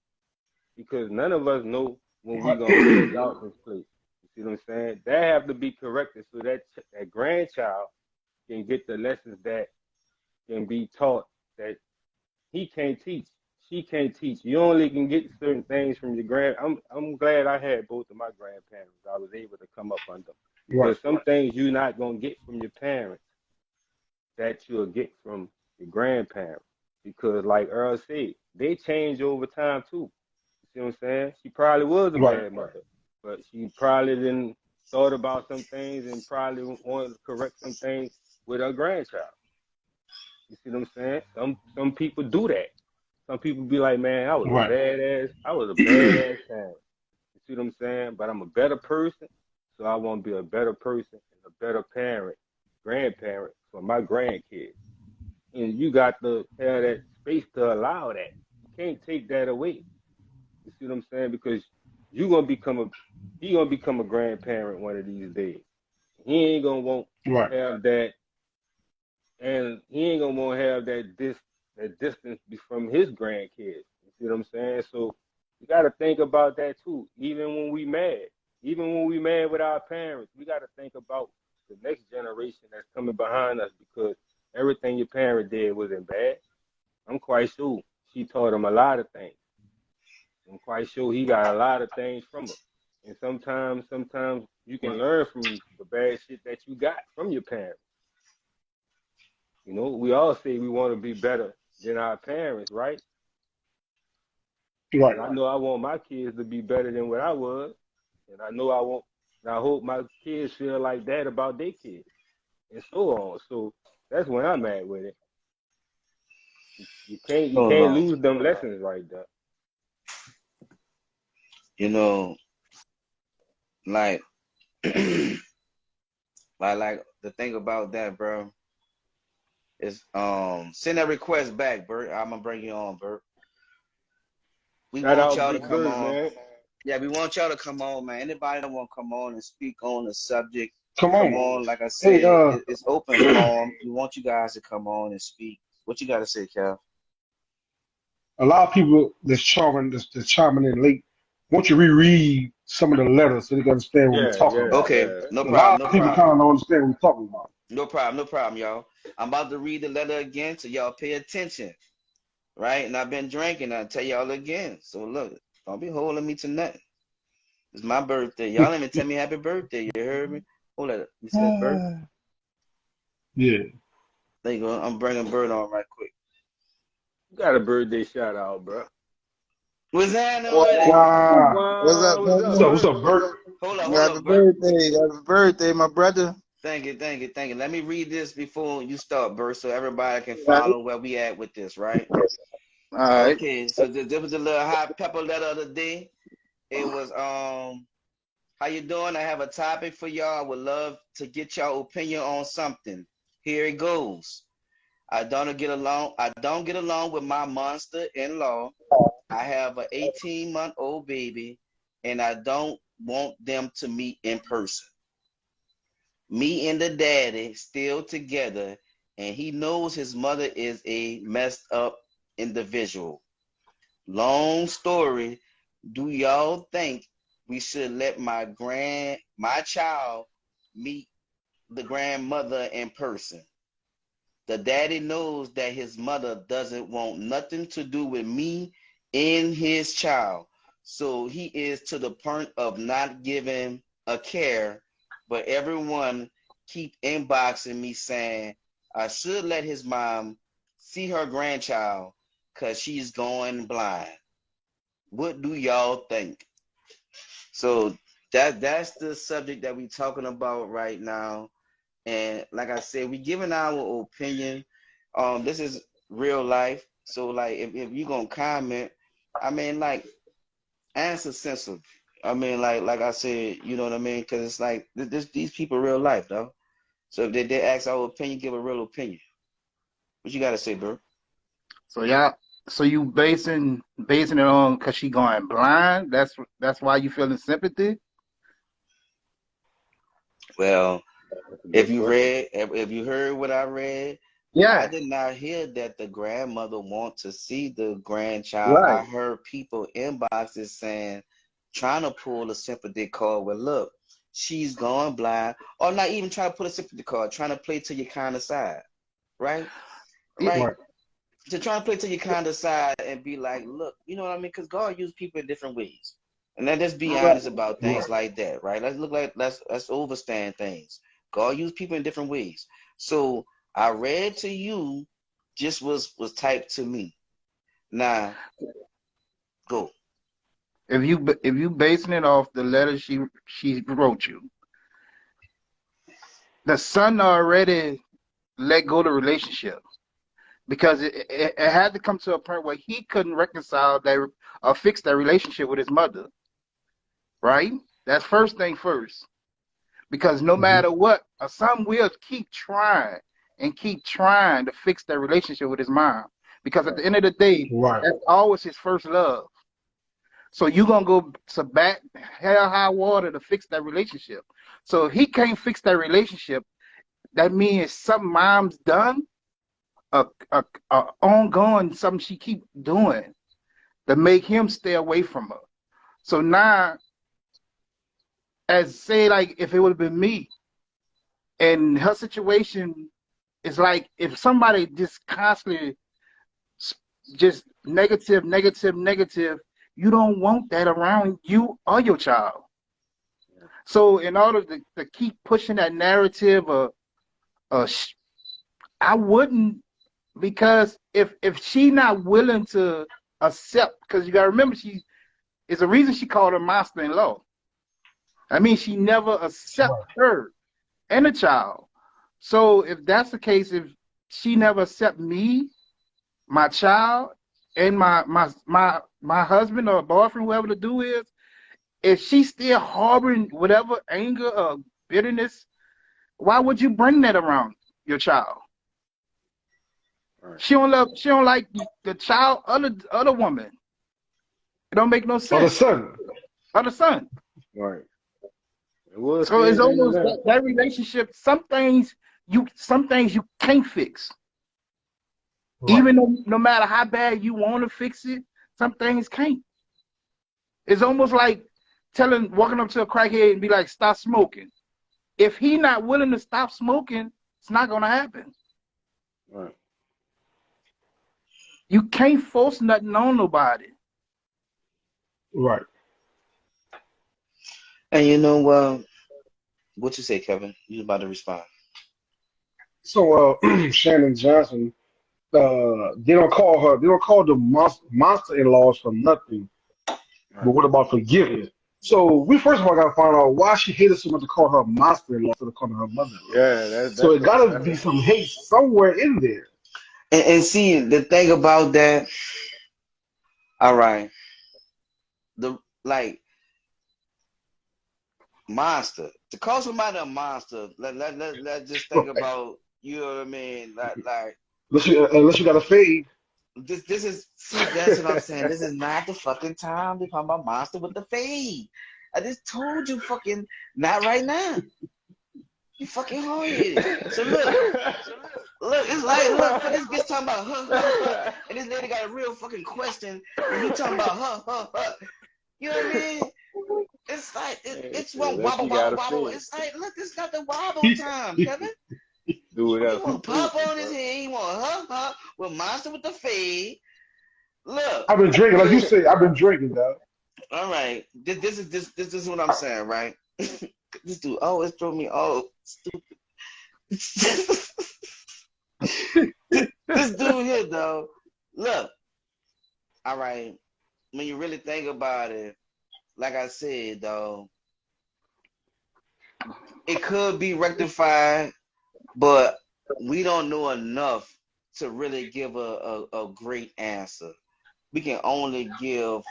Because none of us know when we're gonna get out this place. You see what I'm saying? That have to be corrected so that grandchild can get the lessons that can be taught that he can't teach. She can't teach. You only can get certain things from your I'm glad I had both of my grandparents. I was able to come up under. right, Because some things you're not gonna get from your parents that you'll get from your grandparents. Because like Earl said, they change over time too. You see what I'm saying? She probably was a right, bad mother, but she probably didn't thought about some things and probably wanted to correct some things with her grandchild. You see what I'm saying? Some people do that. Some people be like, man, I was a right, badass parent. You see what I'm saying? But I'm a better person, so I want to be a better person and a better parent, grandparent for my grandkids. And you got to have that space to allow that. You can't take that away. You see what I'm saying? Because you gonna become a he gonna become a grandparent one of these days. He ain't gonna want right, have that, and he ain't gonna want to have that distance from his grandkids. You see what I'm saying? So you got to think about that too. Even when we mad with our parents, we got to think about the next generation that's coming behind us because everything your parent did wasn't bad. I'm quite sure she taught him a lot of things. I'm quite sure he got a lot of things from her. And sometimes you can learn from the bad shit that you got from your parents. You know, we all say we want to be better than our parents, right? right. And I know I want my kids to be better than what I was. And I hope my kids feel like that about their kids and so on. So that's when I'm at with it. You can't Hold on. lose them lessons right there. You know, like, like the thing about that, bro, is send that request back, Bert. I'm gonna bring you on, Bert. We Shout want out y'all to Big come Bird, on. man. Yeah, we want y'all to come on, man. Anybody that want to come on and speak on the subject, Come come on. on. Like I Hey, said, it's open forum. We want you guys to come on and speak What you got to say, Cal? A lot of people that's chiming in late want you to reread some of the letters so they can understand what we're Yeah, talking yeah, about. Okay, yeah. no A problem, lot no of people problem. kind of don't understand what we're talking about. No problem, y'all. I'm about to read the letter again, so y'all pay attention, right? And I've been drinking. I'll tell y'all again. So look, don't be holding me to nothing. It's my birthday. Y'all didn't even tell me happy birthday. You heard me? Hold on. You said birth? Yeah. There you go. I'm bringing Bird on right quick. You got a birthday shout out, bro. What's happening What, with it? Wow. what's up, What's What's up, up? family? What's Bert? up, Bert? Hold Happy up, Bert. birthday. Happy birthday, my brother. Thank you. Let me read this before you start, Bert, so everybody can Right. follow where we at with this, right? All right. Okay, so this was a little hot pepper letter of the day. It was how you doing? I have a topic for y'all. I would love to get y'all opinion on something. Here it goes. I don't get along with my monster in-law. I have an 18-month-old baby, and I don't want them to meet in person. Me and the daddy still together, and he knows his mother is a messed up individual. Long story, do y'all think we should let my child meet the grandmother in person? The daddy knows that his mother doesn't want nothing to do with me and his child. So he is to the point of not giving a care, but everyone keep inboxing me saying I should let his mom see her grandchild because she's going blind. What do y'all think? So that's the subject that we're talking about right now. And like I said, we giving our opinion. This is real life. So like if you gonna comment, I mean like answer sensible. I mean like I said, you know what I mean? Because it's like these people real life, though. So if they ask our opinion, give a real opinion. What you gotta say, bro? So y'all, so you basing it on because she going blind. That's why you feeling sympathy. Well, That's a good question. if you heard what I read, I Yeah. did not hear that the grandmother want to see the grandchild. Right. I heard people inboxes saying, trying to pull a sympathy card. Well, look, she's going blind, or not even trying to put a sympathy card, trying to play to your kind of side, right? Yeah. Right. Right. To try and play to your kind of side and be like, look, you know what I mean? Because God used people in different ways, and let's be Right. honest about Right. things like that, right? Let's overstand things. God used people in different ways. So I read to you, just was typed to me. Now go. If you basing it off the letter she wrote you, the son already let go of the relationship because it had to come to a point where he couldn't reconcile that or fix that relationship with his mother. Right? That's first thing first. Because no Hmm. matter what, a son will keep trying and keep trying to fix that relationship with his mom. Because at the end of the day, Right. that's always his first love. So you're gonna go to back hell high water to fix that relationship. So if he can't fix that relationship, that means something mom's done, a ongoing something she keep doing to make him stay away from her. So now, as say like if it would have been me and her situation is like if somebody just constantly just negative, you don't want that around you or your child. So in order to keep pushing that narrative of I wouldn't because if she not willing to accept because you gotta remember she is a reason she called her master in law. I mean she never accept Right. her and the child. So if that's the case, if she never accept me, my child, and my husband or boyfriend, whoever the dude is, if she's still harboring whatever anger or bitterness, why would you bring that around your child? Right. She don't like the child other woman. It don't make no Or the sense. son. Other son. Right. It was So it's said in the almost letter. that relationship. Some things you can't fix. Right. Even though, no matter how bad you want to fix it, some things can't. It's almost like walking up to a crackhead and be like, stop smoking. If he not willing to stop smoking, it's not gonna happen. Right. You can't force nothing on nobody. Right. And you know what you say, Kevin? You about to respond. So Shannon Johnson, they don't call her. They don't call the monster-in-laws for nothing. But Right. what about forgiveness? So we first of all got to find out why she hated so much to call her monster-in-law instead of calling her mother-in-law. Yeah, So it got to that's be some hate somewhere in there. And see the thing about that. All right, the like monster to call somebody a monster. Let just think Right. about you know what I mean. Like Unless you got a fade. this is see that's what I'm saying. This is not the fucking time to call my monster with the fade. I just told you fucking not right now. You fucking hard headed. So look, it's like look for this bitch talking about and this lady got a real fucking question, and he talking about You know what I mean? It's like it's one unless wobble you got wobble a wobble. feel. It's like look, it's not the wobble time, Kevin. Do He whatever want to you pop please, on his bro. head. He want with monster with the fade. Look, I've been drinking, like you say. I've been drinking, dog. all right. This is what I'm saying, right? This dude always throw me off. Stupid. This dude here, though. Look, all right. When you really think about it, like I said, though, it could be rectified, but we don't know enough to really give a great answer. We can only give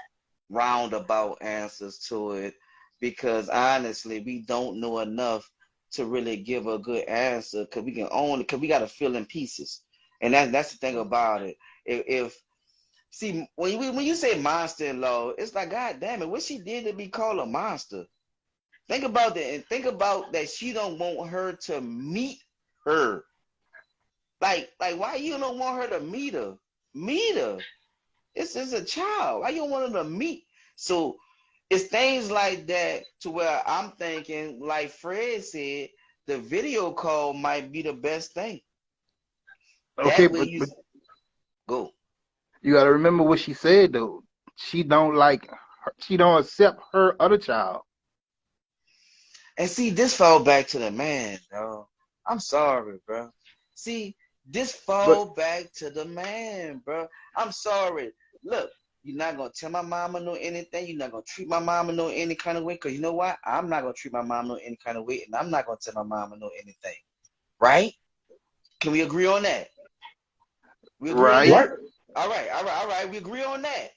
roundabout answers to it because honestly, we don't know enough to really give a good answer because we got to fill in pieces, and that's the thing about it. If see when you say monster-in-law, it's like God damn it, what she did to be called a monster? Think about that, and think about that she don't want her to meet her. Like why you don't want her to meet her? Meet her. It's a child. Why you don't want her to meet? So it's things like that to where I'm thinking, like Fred said, the video call might be the best thing. Okay, That way but, you but go. you got to remember what she said though. She don't she don't accept her other child. And see, this fall back to the man, bro. I'm sorry, bro. See, this But fall back to the man, bro. I'm sorry. Look, you're not gonna tell my mama no anything. You're not gonna treat my mama no any kind of way. Cause you know what? I'm not gonna treat my mama no any kind of way, and I'm not gonna tell my mama no anything. Right? Can we agree on that? We agree on right, Right. that? All right. We agree on that.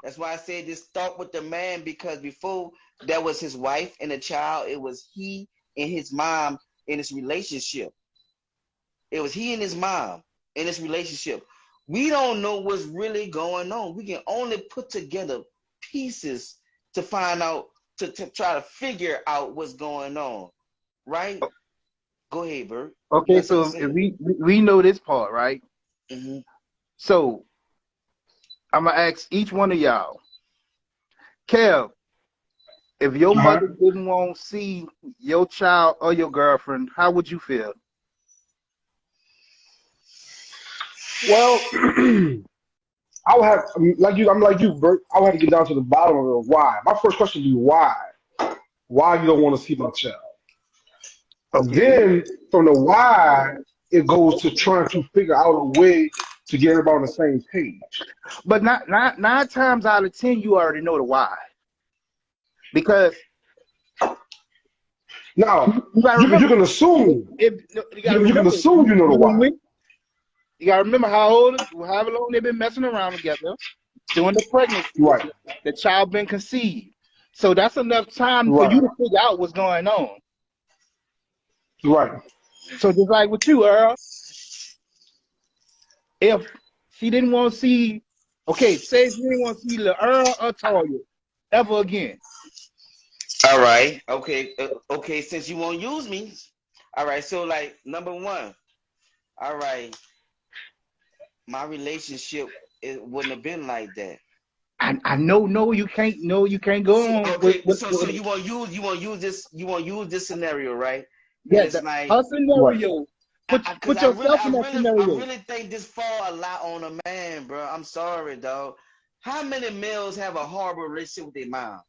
That's why I said this start with the man because before that was his wife and a child, it was he and his mom in this relationship. It was he and his mom in this relationship. We don't know what's really going on. We can only put together pieces to find out to try to figure out what's going on. Right? Go ahead, Bert. You okay. got something to So if say? we know this part, right? Mm-hmm. So I'm gonna ask each one of y'all, Kev, if your Uh-huh. mother didn't want to see your child or your girlfriend, how would you feel? Well, I would have like you. I'm like you, Bert. I would have to get down to the bottom of it. Why? My first question would be why? Why you don't want to see my child? And Okay, then from the why, it goes to trying to figure out a way to get everybody on the same page. but not 9 times out of 10, you already know the why. Because Now, you gotta you remember, can assume if you gotta you can remember, assume you know the why. you gotta remember however long they've been messing around together during the pregnancy, Right, the child been conceived. So that's enough time for you right, to figure out what's going on. right, So just like with you, Earl, if she didn't want to see, okay, say she didn't want to see the Earl or Toya ever again. All right. Okay. Okay. Since you won't use me, all right. So like number one, all right. my relationship, it wouldn't have been like that. I know, no, you can't go See, on okay, with so you want to use this scenario, right? And yeah, it's like, her Right. scenario. Put because yourself in that I scenario. really think this fall a lot on a man, bro. I'm sorry, dog. How many males have a horrible relationship with their mom?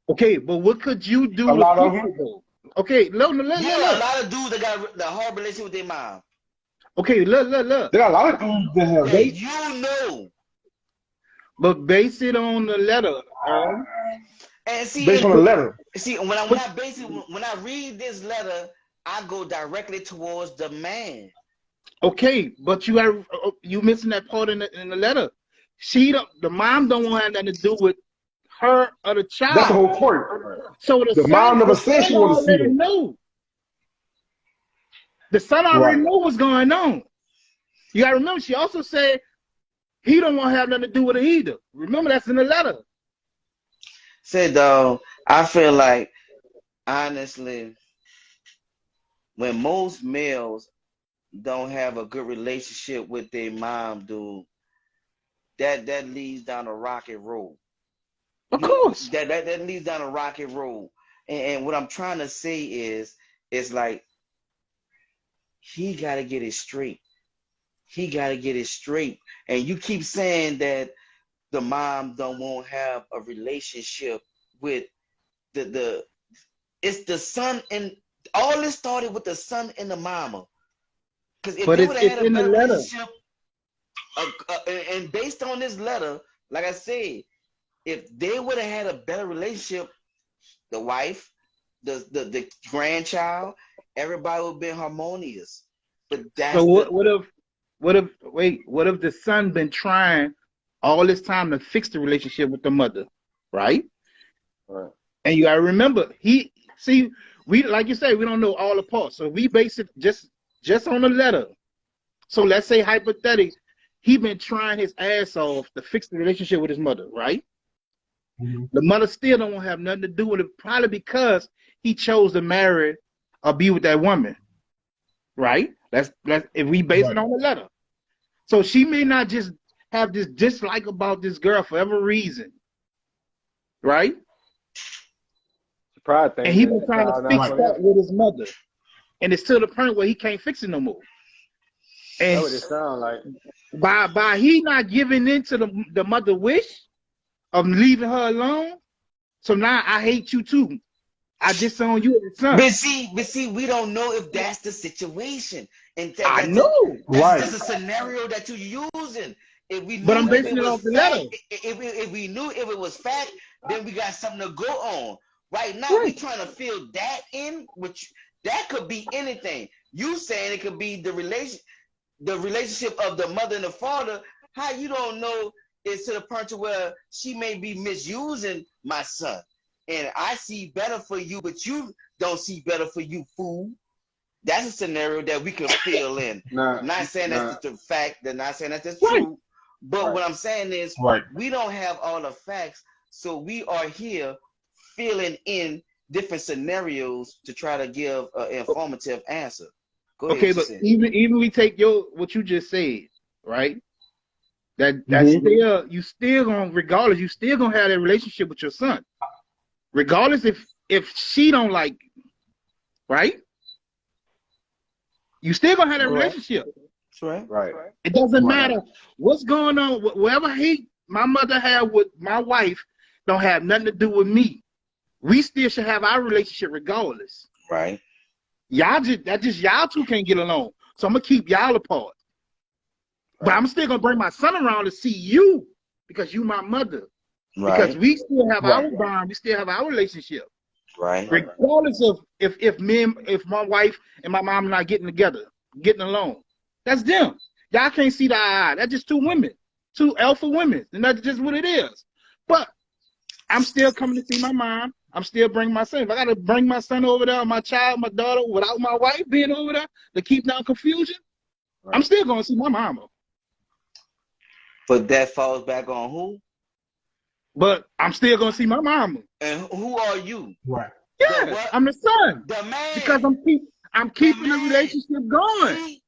Okay, but what could you do A to lot of fix them. it though? Okay, look. Yeah, a lot of dudes that got the horrible relationship with their mom. Okay, look. There are a lot of dudes that have That that. you know. But base it on the letter. And see, Based on the letter. when I read this letter, I go directly towards the man. Okay, but you missing that part in the letter. The mom don't want nothing to do with her or the child. That's the whole point. So The mom never said she wanted to see them. know. The son already know what's going on. You gotta remember, she also said he don't want to have nothing to do with it either. Remember, that's in the letter. Said though, I feel like honestly, when most males don't have a good relationship with their mom, dude, that leads down a rocky road. Of course. That leads down a rocky road. And what I'm trying to say is, it's like he gotta get it straight. He gotta get it straight. And you keep saying that the mom don't want to have a relationship with it's the son, and all this started with the son and the mama. Because if they would have had a better relationship, and based on this letter, like I said, if they would have had a better relationship, the wife, the grandchild, everybody would have been harmonious. But that's so what if the son been trying all this time to fix the relationship with the mother, right? Right. And you gotta remember, we like you say, we don't know all the parts, so we base it just on the letter. So let's say hypothetically, he been trying his ass off to fix the relationship with his mother, right? Mm-hmm. The mother still don't want to have nothing to do with it, probably because he chose to marry or be with that woman, right? That's if we base it on the letter. So she may not just have this dislike about this girl for every reason, right? Probably And he been trying to fix that with his mother, and it's to the point where he can't fix it no more. And that's what it sounds like. by he not giving in to the mother wish of leaving her alone, so now I hate you too. I disown you as a son. But see, we don't know if that's the situation. And I know. That's a scenario that you're using. If we knew But I'm basing it off the letter. If we knew if it was fact, then we got something to go on. Right now, we trying to fill that in, which that could be anything. You saying it could be the relationship of the mother and the father. How you don't know is to the point to where she may be misusing my son, and I see better for you, but you don't see better for you, fool. That's a scenario that we can fill in. Not saying that's the fact. They're not saying that's true. But what I'm saying is, we don't have all the facts, so we are here filling in different scenarios to try to give an informative answer. Go ahead, okay, but even we take what you just said, right? That's still, you still gonna, regardless, you still gonna have that relationship with your son, regardless if she don't like, right? You still gonna have that relationship. That's right. Right. It doesn't matter what's going on. Whatever hate my mother had with my wife don't have nothing to do with me. We still should have our relationship regardless. Right. Y'all two can't get along. So I'm gonna keep y'all apart. But I'm still gonna bring my son around to see you because you my mother. Right. Because we still have our bond, we still have our relationship. Right. Regardless of if my wife and my mom not getting together, getting along. That's them. Y'all can't see the eye. That's just two women. Two alpha women. And that's just what it is. But I'm still coming to see my mom. I'm still bringing my son. If I got to bring my son over there, my child, my daughter, without my wife being over there to keep down confusion, I'm still going to see my mama. But that falls back on who? But I'm still going to see my mama. And who are you? Right. Yeah, I'm the son. The man. Because I'm keeping the relationship going.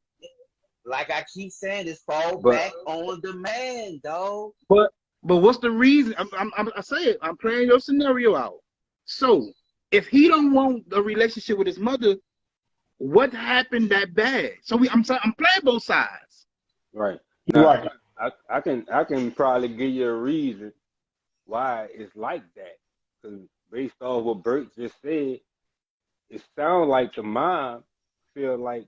like I keep saying, this fall But back on the man, dog. But what's the reason? I say it. I'm playing your scenario out. So if he don't want a relationship with his mother, what happened that bad? So I'm playing both sides. right now, Right. I can probably give you a reason why it's like that. Because based off what Bert just said, it sounds like the mom feel like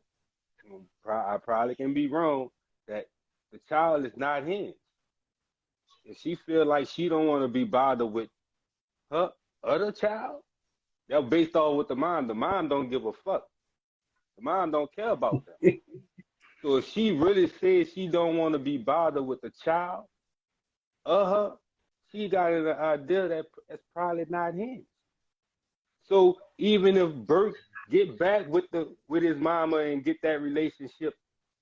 I probably can be wrong that the child is not his. If she feel like she don't want to be bothered with her other child, that's based off with the mom. The mom don't give a fuck. The mom don't care about them. So if she really says she don't want to be bothered with the child of her, she got an idea that it's probably not him. So even if Bert get back with his mama and get that relationship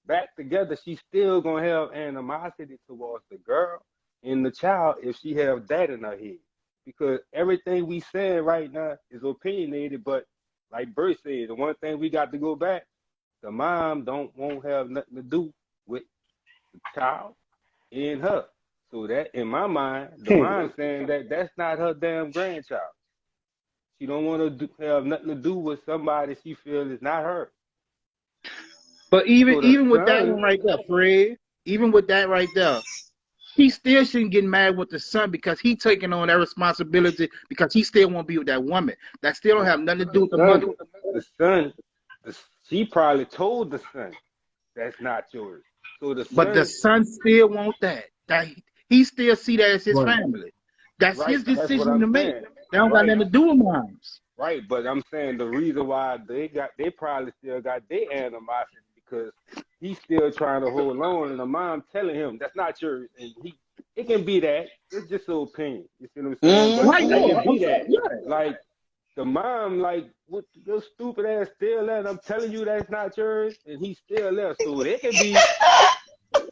back together, she's still gonna have animosity towards the girl and the child if she have that in her head. Because everything we saying right now is opinionated, but like Bert said, the one thing we got to go back, the mom won't have nothing to do with the child and her. So that in my mind, the mom saying that that's not her damn grandchild. She don't want to have nothing to do with somebody she feels is not her. But So the even with that son, one right there, Fred, even with that right there, he still shouldn't get mad with the son because he taking on that responsibility because he still won't be with that woman. That still don't have nothing to do with the mother. she probably told the son that's not yours. So the But the son, son still want that. He still see that as his Right. family. That's his right? That's what decision to I'm make. saying. That don't got Right, nothing to do with moms. right. But I'm saying the reason why they probably still got their animosity because he's still trying to hold on, and the mom telling him that's not yours, and it can be that. It's just an opinion. You see what I'm saying? But Right, it no, can I'm be saying, that. yeah. Like the mom, like what your stupid ass still there. I'm telling you that's not yours, and he's still there. So it can be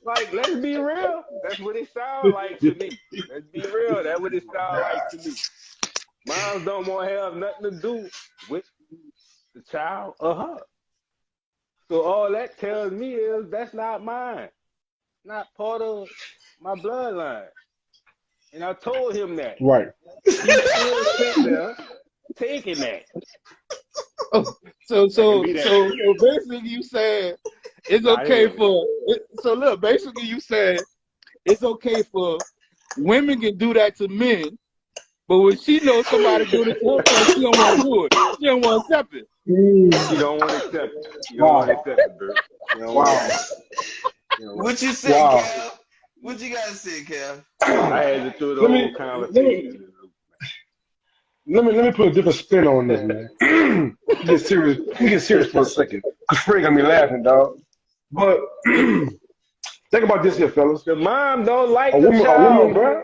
like, let's be real. That's what it sounds like to me. Let's be real. That's what it sounds like to me. Moms don't want to have nothing to do with the child or her. So all that tells me is that's not mine. Not part of my bloodline. And I told him that. Right. He's still sitting there taking that. So That can be that. basically you said it's I okay am. for. So look, basically you said it's okay for women can do that to men, but when she knows somebody do this to her son, she don't want to do it. She don't want to accept it. She don't want to accept it. She don't Wow. want to accept it, bro. She don't want to Wow. accept it. You know, What you say, Wow. Cal? What you gotta say, Cal? I had to throw the Let whole me conversation. let me put a different spin on this, man. Let me get serious for a second. Cause Fred got me laughing, dog. But think about this here, fellas. The mom don't like A the woman, child, bro. bro.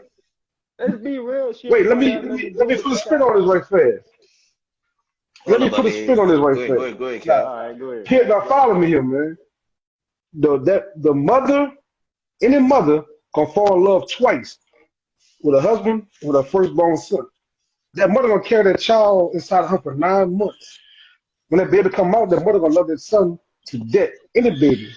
Let's be real. She Wait, don't let want to me have let nothing me to let do me with put a the spin child. on this right fast. Let Hold me on, put a spin on this right fast. Go ahead, Cal. All right, go ahead. Here, now follow me here, man. The mother, any mother, gonna fall in love twice with a husband, with her firstborn son. That mother gonna carry that child inside her for 9 months. When that baby come out, that mother gonna love that son to death. Any baby.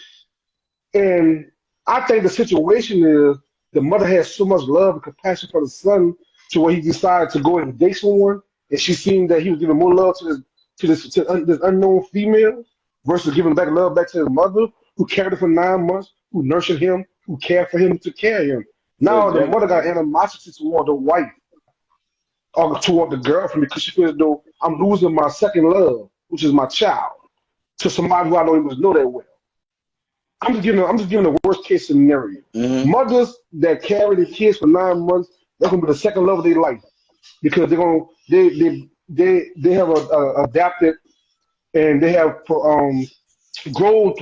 And I think the situation is the mother has so much love and compassion for the son to where he decided to go and date someone, and she seen that he was giving more love to this unknown female versus giving back love back to his mother, who carried him for 9 months, who nurtured him, who cared for him, who took care of him. Now Good the Jake. mother got animosity toward the wife or toward the girlfriend because she feels as though I'm losing my second love, which is my child, to somebody who I don't even know that well. I'm just giving a worst case scenario. Mm-hmm. Mothers that carry their kids for 9 months, that's gonna be the second love of their life because they have adapted and they have grown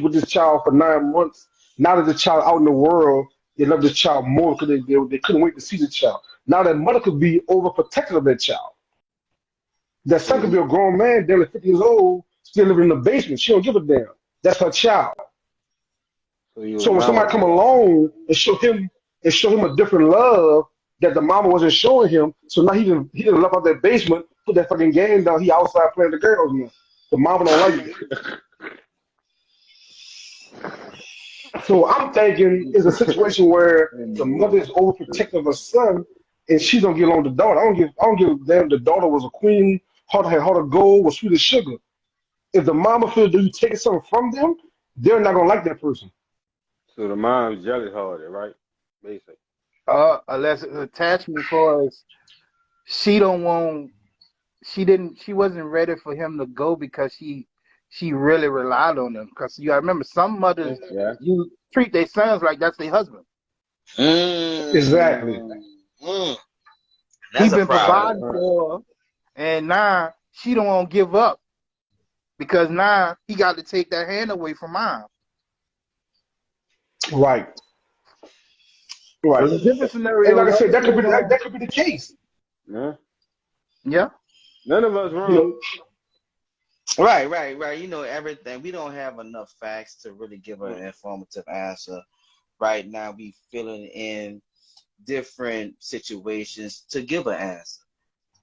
with this child for 9 months. Now that the child out in the world, they love this child more because they couldn't wait to see the child. Now that mother could be overprotective of that child. That son could be a grown man, barely 50 years old, still living in the basement. She don't give a damn. That's her child. So you So when somebody acknowledge come that. along and show him a different love that the mama wasn't showing him, so now he didn't love out that basement, put that fucking game down. He outside playing the girls now. The mama don't like it. So I'm thinking it's a situation where And the mother is overprotective of her son, and she don't get along with the daughter. I don't give a damn. The daughter was a queen, heart of gold, was sweet as sugar. If the mama feels that you taking something from them, they're not gonna like that person. so the mom's jealous hearted, right? Basically. Unless it's attachment for us, she don't want. She wasn't ready for him to go because she really relied on him. Because you gotta remember, some mothers Yeah. you treat their sons like that's their husband. Exactly. Mm, mm. He That's a been problem. providing for her, and now she don't want to give up because now he got to take that hand away from mom. Right. So Right. it's a different And scenario. like I said, Everything, that could be the case. Yeah. yeah. None of us You wrong. know, Right. You know everything. We don't have enough facts to really give an informative answer. Right now, we filling in different situations to give an answer.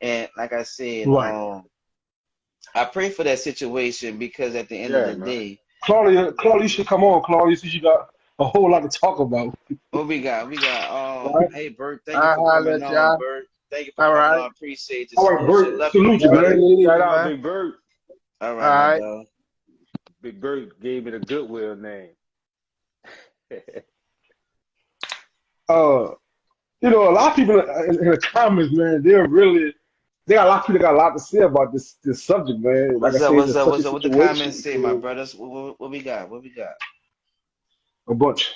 And like I said, right. I pray for that situation because at the end of Yeah, the man. day, Claudia should come on, Claudia, since you got a whole lot to talk about. what we got? Right? Hey Bert, thank you I for holler coming at on, y'all. Bert. Thank you for All coming right. on. Appreciate you. All right, Salute you. Bert, Love you, salute you, Y'all take man. it easy, Shout out man. Big Bird. All All right, my right. dog. Big Bird gave me the Goodwill name. Uh, you know, a lot of people in the comments, man, they got a lot of people that got a lot to say about this subject, man. Like I What's up? said, it's What's a up? such a What's up? What the comments situation. say, my So brothers? What we got? What we got? a bunch.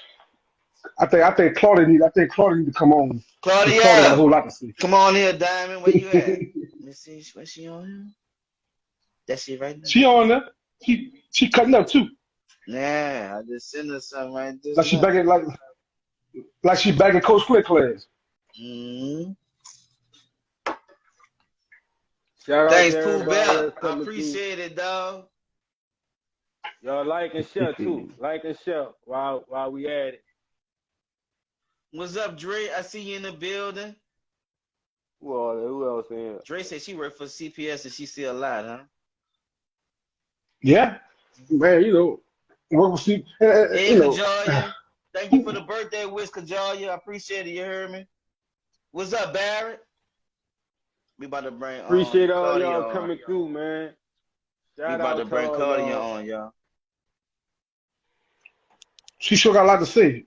I think Claudia need to come on because Claudia got a Claudia, whole lot to say. come on here, Diamond. Where you at? Let me see. Where's she on here? That she right now. She on there. She cutting up too. Yeah, I just sent her something right this Like she now. back in like she back in Coach Flint class. Mm-hmm. Shout out Thanks, to Pooh everybody Bell. that's I coming through. appreciate it, dog. Y'all like and share too. Like and share while we at it. What's up, Dre? I see you in the building. Who else in here? Dre said she worked for CPS and she see a lot, huh? Yeah, man. You know, work with Steve. Hey, You know, Kajalia. Thank you for the birthday wish, Kajalia. I appreciate it. You heard me. What's up, Barrett? We about to bring Appreciate all Claudia y'all on. coming through, man. We Shout about to out to bring all Claudia y'all. on, y'all. she sure got a lot to say.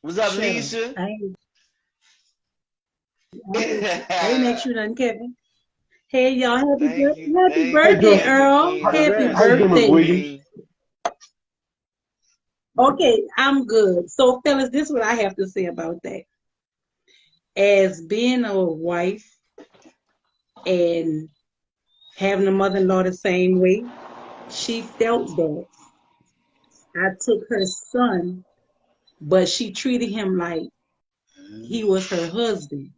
What's up, Sure. Leisha? I ain't asked you nothing, Kevin. Hey, y'all, Thank you, happy thank How you you, birthday, doing? thank you, Earl. Queen. I Happy Congrats. How you doing, Miss appreciate it, birthday. Williams? Queen. Okay, I'm good. So, fellas, this is what I have to say about that. As being a wife and having a mother-in-law the same way, she felt that I took her son, but she treated him like he was her husband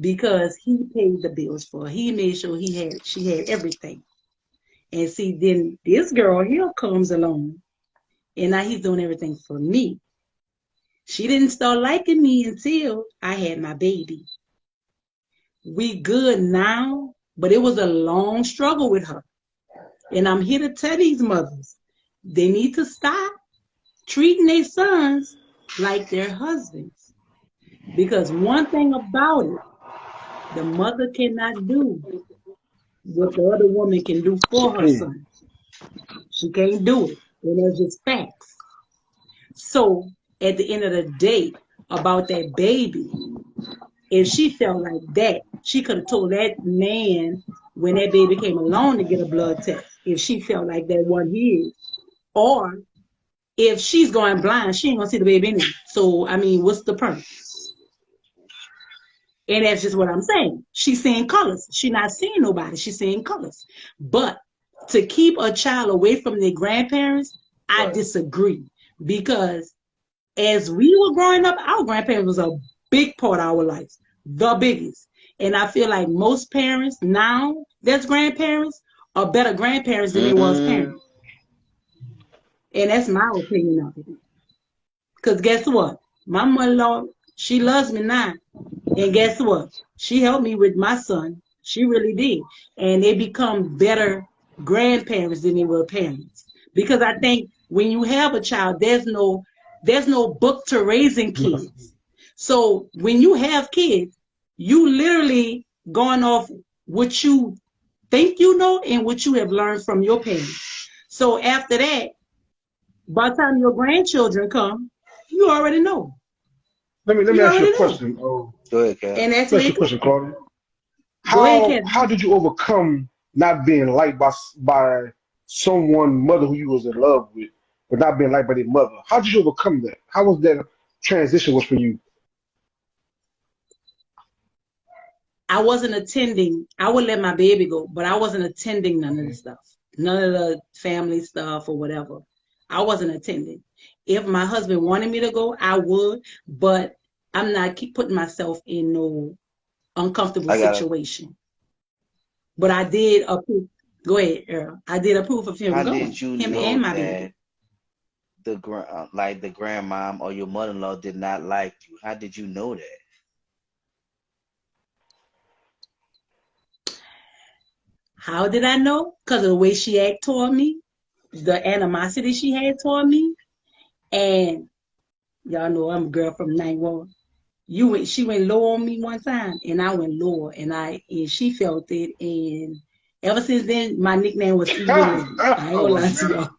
because he paid the bills for her. He made sure she had everything. And see, then this girl here comes along, and now he's doing everything for me. She didn't start liking me until I had my baby. We good now, but it was a long struggle with her. And I'm here to tell these mothers, they need to stop treating their sons like their husbands. Because one thing about it, the mother cannot do what the other woman can do for her son. She can't do it. And that's just facts. So at the end of the day, about that baby, if she felt like that, she could have told that man when that baby came along to get a blood test, if she felt like that wasn't his. Or if she's going blind, she ain't gonna see the baby anyway. So I mean, what's the point? And that's just what I'm saying. She's seeing colors. She's not seeing nobody. She's seeing colors. But to keep a child away from their grandparents, I Right. disagree. Because as we were growing up, our grandparents was a big part of our lives, the biggest. And I feel like most parents now, that's grandparents, are better grandparents than they was Mm-hmm. parents. And that's my opinion of it. Because guess what? My mother-in-law, she loves me now. And guess what? She helped me with my son. She really did. And they become better grandparents than they were parents. Because I think when you have a child, there's no book to raising kids. So when you have kids, you literally going off what you think you know and what you have learned from your parents. So after that, by the time your grandchildren come, you already know. Let me You ask you already a know. question. Go ahead, Kat. And that's Let me ask what you it a question, is. Claudia. Go ahead, How Kevin. did you overcome not being liked by someone mother who you was in love with, but not being liked by their mother? How did you overcome that? How was that transition was for you? I wasn't attending. I would let my baby go, but I wasn't attending none of the stuff, none of the family stuff or whatever. I wasn't attending. If my husband wanted me to go, I would, but I'm not keep putting myself in no uncomfortable I got it. situation. But I did approve. Go ahead, Earl. I did approve of him How did going, you him know and my that baby. the like the grandmom or your mother-in-law did not like you? How did you know that? How did I know? Because of the way she acted toward me, the animosity she had toward me, and y'all know I'm a girl from 9-1. She went low on me one time, and I went lower, and she felt it, and ever since then, my nickname was Evil Lady. I ain't Oh gonna my lie to God. y'all.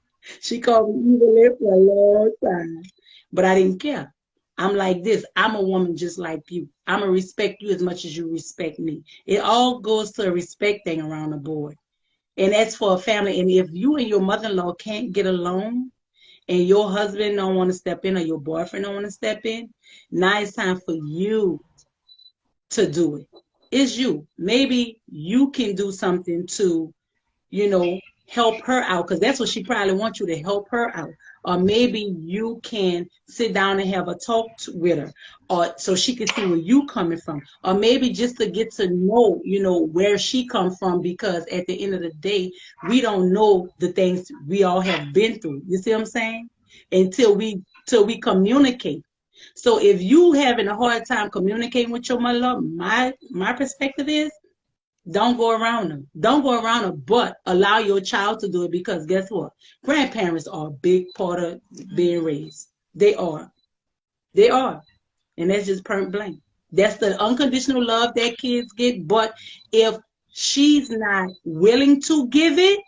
She called me Evil Lady for a long time, but I didn't care. I'm like this. I'm a woman just like you. I'm gonna respect you as much as you respect me. It all goes to a respect thing around the board, and that's for a family. And if you and your mother-in-law can't get along, and your husband don't want to step in or your boyfriend don't want to step in, now it's time for you to do it. It's you. Maybe you can do something to, help her out because that's what she probably wants you to help her out. Or maybe you can sit down and have a talk with her, or so she can see where you coming from. Or maybe just to get to know, where she come from because at the end of the day, we don't know the things we all have been through. You see what I'm saying? Till we communicate. So if you having a hard time communicating with your mother, my perspective is don't go around them. Don't go around them, but allow your child to do it because guess what? Grandparents are a big part of being raised. They are. They are. And that's just point blank. That's the unconditional love that kids get. But if she's not willing to give it,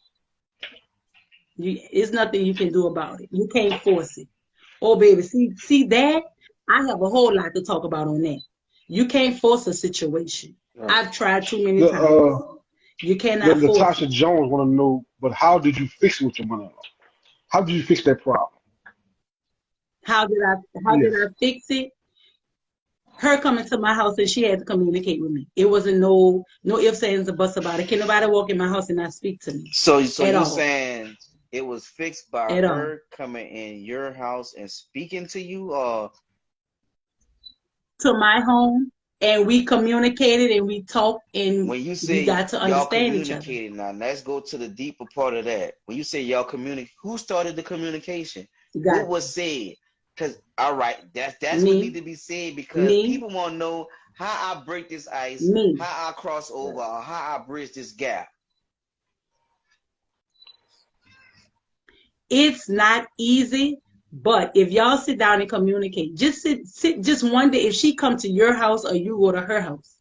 it's nothing you can do about it. You can't force it. Oh, baby, see that? I have a whole lot to talk about on that. You can't force a situation. Right. I've tried too many The times. You cannot force Natasha it. Jones want to know, but how did you fix it with your mother-in-law? How did you fix that problem? How did I Yes. fix it? Her coming to my house and she had to communicate with me. It wasn't no ifs, ands, or buts about it. Can nobody walk in my house and not speak to me So at you all? saying it was fixed by At all. her coming in your house and speaking to you, or To my home and we communicated and we talked and when you we say got to y'all understand each other. communicated? Now let's go to the deeper part of that. When you say y'all communicate, who started the communication? You What got was said? Because all right, that's what me, need to be said because me, people want to know how I break this ice, me. how I cross over, or how I bridge this gap. It's not easy, but if y'all sit down and communicate, just sit just one day if she come to your house or you go to her house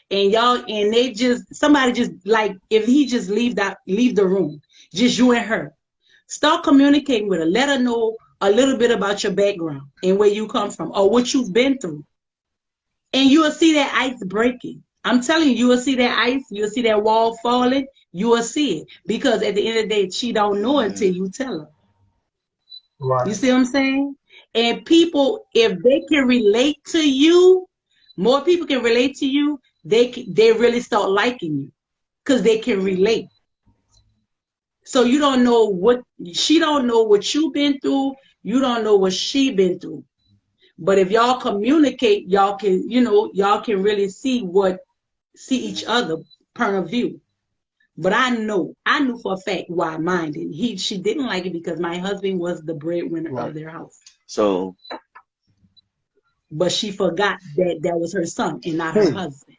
and y'all and they just somebody just like if he just leave the room, just you and her. Start communicating with her. Let her know a little bit about your background and where you come from or what you've been through. And you will see that ice breaking. I'm telling you, you will see that ice, you'll see that wall falling, you will see it. Because at the end of the day, she don't know until Mm-hmm. you tell her. You Right. see what I'm saying? And people, if they can relate to you, more people can relate to you, they really start liking you because they can relate. So you don't know what she don't know what you've been through. You don't know what she been through. But if y'all communicate, y'all can really see each other point of view. But I knew for a fact why mine didn't. She didn't like it because my husband was the breadwinner of Right. their house. So But she forgot that that was her son and not her Hmm. husband.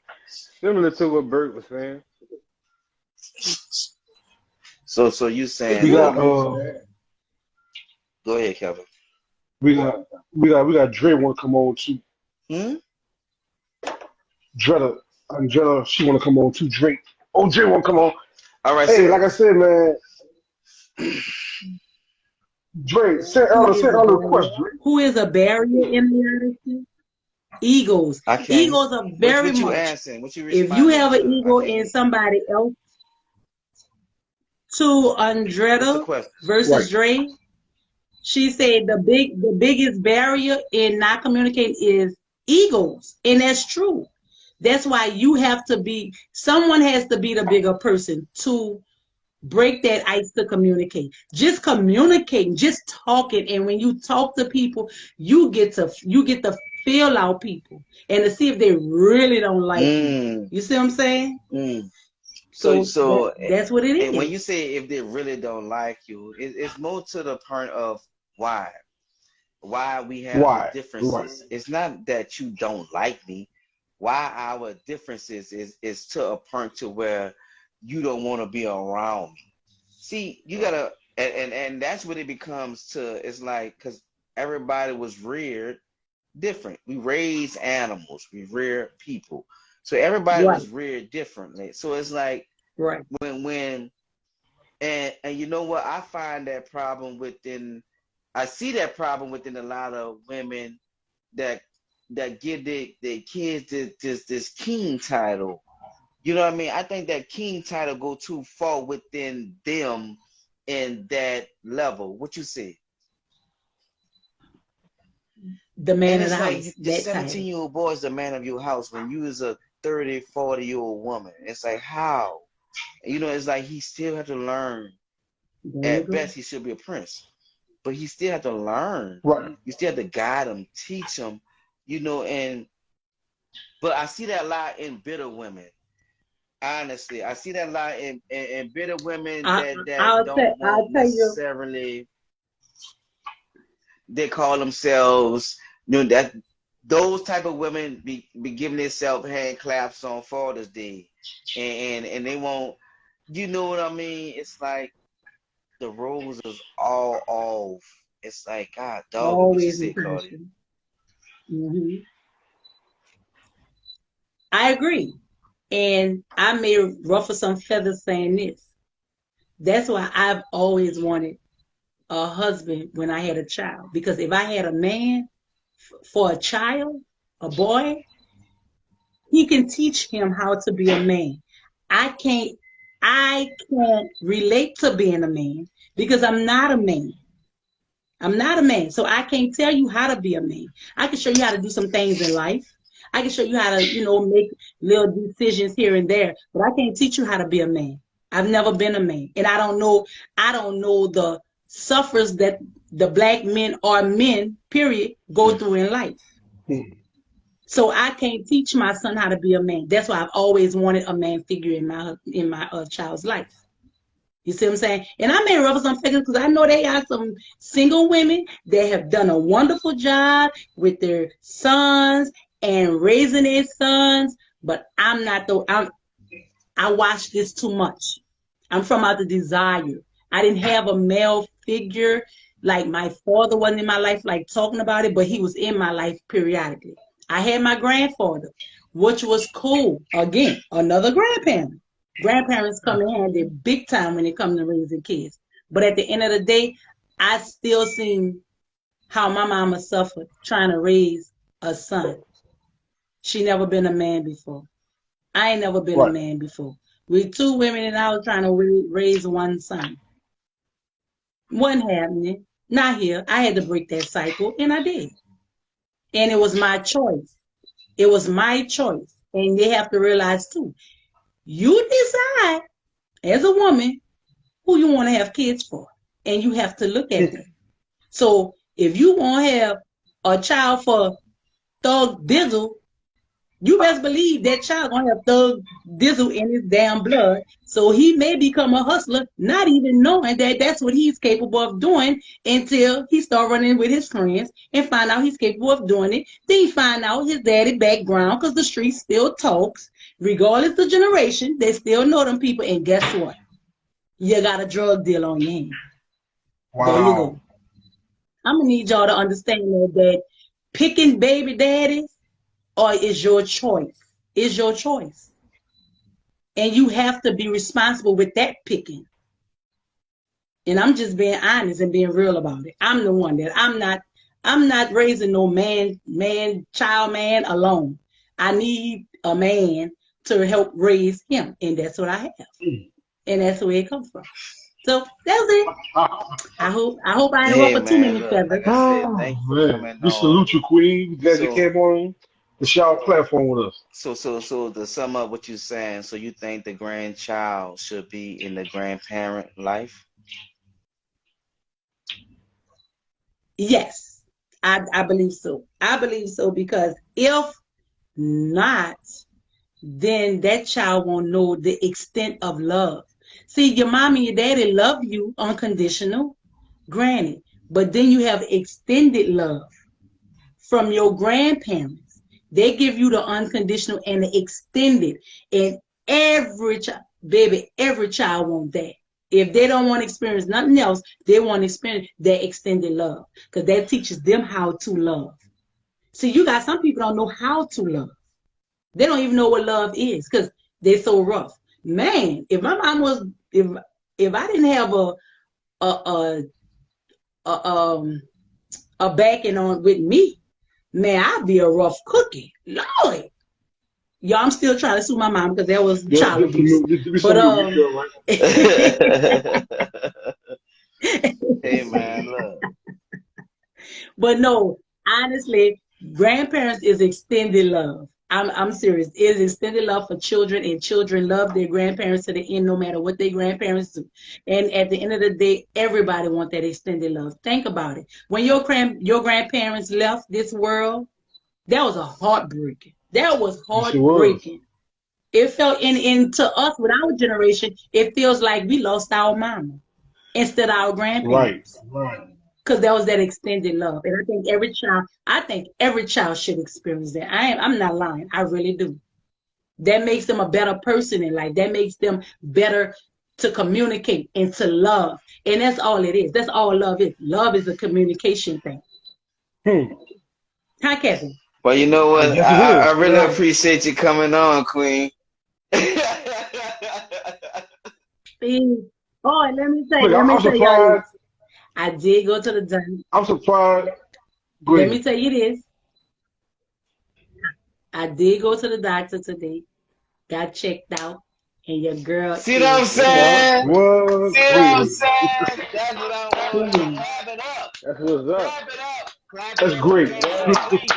Similar to what Bert was saying. so you It's We saying more got deep than that. go Go ahead, Kevin. We got Dre want to come on too. Hmm? Andretta, she want to come on too. Drake. Oh, Dre want to come on. All right, Hey, so like I said, man, Dre, send Who send is a a barrier? request, Dre. Who is a barrier in reality? Egos. I can't. Egos are very What you much. answering? What you If you responding have an to? I ego can't in hear. somebody else, to What's the Andretta question? Right. versus Dre, she said the biggest barrier in not communicating is egos, and that's true. That's why someone has to be the bigger person to break that ice to communicate. Just communicating, just talking, and when you talk to people, you get to feel out people and to see if they really don't like you. Mm, You see what I'm saying? mm. So, So so, that's what it and when you is. say if they really don't like you, it's more to the point of why. Why we have the Why? Right. differences. It's not that you don't like me. Why our differences is to a point to where you don't want to be around me. See, you gotta, and that's what it becomes to. It's like because everybody was reared different. We raise animals, we rear people, so everybody Right, was reared differently. So it's like right. when and you know what? I find that problem within. I see that problem within a lot of women that give their kids this king title. You know what I mean? I think that king title go too far within them in that level. What you say? The And man of the it's like house, the that title. 17-year-old boy is the man of your house when you is a 30, 40-year-old woman. It's like how? You know, it's like he still had to learn. There you At go. best, he should be a prince, but he still had to learn. Right. You still have to guide him, teach him, but I see that a lot in bitter women. Honestly, I see that a lot in bitter women I, that don't want I'll tell you. necessarily they call themselves that those type of women be giving themselves hand claps on Father's Day, and they won't. You know what I mean? It's like the roles is all off. It's like God dog. What you Always say, Claudia? encouraging. Hmm. I agree. And I may ruffle some feathers saying this. That's why I've always wanted a husband when I had a child. Because if I had a man for a child, a boy, he can teach him how to be a man. I can't I can't relate to being a man because I'm not a man. I'm not a man. So I can't tell you how to be a man. I can show you how to do some things in life. I can show you how to, make little decisions here and there, but I can't teach you how to be a man. I've never been a man. And I don't know the suffers that the black men or men, period, go through in life. Hmm. So I can't teach my son how to be a man. That's why I've always wanted a man figure in my child's life. You see what I'm saying? And I may ruffle some feathers because I know they are some single women that have done a wonderful job with their sons and raising their sons. But I'm not the. I watch this too much. I'm from out the desire. I didn't have a male figure like my father wasn't in my life, like talking about it, but he was in my life periodically. I had my grandfather, which was cool. Again, another grandparent. Grandparents come in handy big time when it comes to raising kids. But at the end of the day, I still seen how my mama suffered trying to raise a son. She never been a man before. I ain't never been a Right. man before. We two women and I was trying to raise one son. Wasn't happening. Not here. I had to break that cycle, and I did. And it was my choice. It was my choice. And they have to realize too, you decide as a woman who you want to have kids for. And you have to look at that. So if you want to have a child for Thug Dizzle, you best believe that child gonna have Thug Dizzle in his damn blood. So he may become a hustler, not even knowing that that's what he's capable of doing until he start running with his friends and find out he's capable of doing it. Then he find out his daddy background because the street still talks. Regardless the generation, they still know them people. And guess what? You got a drug deal on your hand. There you Wow. go. I'm gonna need y'all to understand that picking baby daddies or is your choice. Is your choice. And you have to be responsible with that picking. And I'm just being honest and being real about it. I'm the one that I'm not raising no child man alone. I need a man to help raise him. And that's what I have. And that's where it comes from. So that's it. I hope I ain't ruffled too many Look, feathers. like I said, thank you for Man, coming we on. salute you, Queen. We glad you So, came on the shower platform with us. so to sum up what you're saying, so you think the grandchild should be in the grandparent life? Yes, I believe so. I believe so because if not, then that child won't know the extent of love. See, your mom and your daddy love you unconditional, granted, but then you have extended love from your grandparents. They give you the unconditional and the extended, and every child, baby, every child wants that. If they don't want to experience nothing else, they want to experience that extended love because that teaches them how to love. See, you got some people don't know how to love. They don't even know what love is because they're so rough. Man, if my mom was, if I didn't have a a backing on with me, man, I'd be a rough cookie. Lord, y'all, I'm still trying to sue my mom because that was Yeah, child abuse. But Hey man, look. But no, honestly, grandparents is extended love. I'm serious. It is extended love for children, and children love their grandparents to the end, no matter what their grandparents do. And at the end of the day, everybody wants that extended love. Think about it. When your grandparents left this world, that was a heartbreaking. That was yes, it was. heartbreaking. It felt to us with our generation, it feels like we lost our mama instead of our Right, grandparents. right. Because that was that extended love. And I think every child should experience that. I'm not lying. I really do. That makes them a better person in life. That makes them better to communicate and to love. And that's all it is. That's all love is. Love is a communication thing. Hmm. Hi, Kevin. Well, you know I what? guess it I is. really Yeah. appreciate you coming on, Queen. Steve. Oh, and let me Look, I'm tell y'all surprised. this. I did go to the doctor. I'm surprised. Go Let me ahead. tell you this. I did go to the doctor today, got checked out, and your girl See what I'm is What? saying? What? See what Wait a I'm minute. saying? That's what I want. clean. Clap it up. That's what's up. Clap it up. Clap it That's up for great. Cancer Yeah, Free.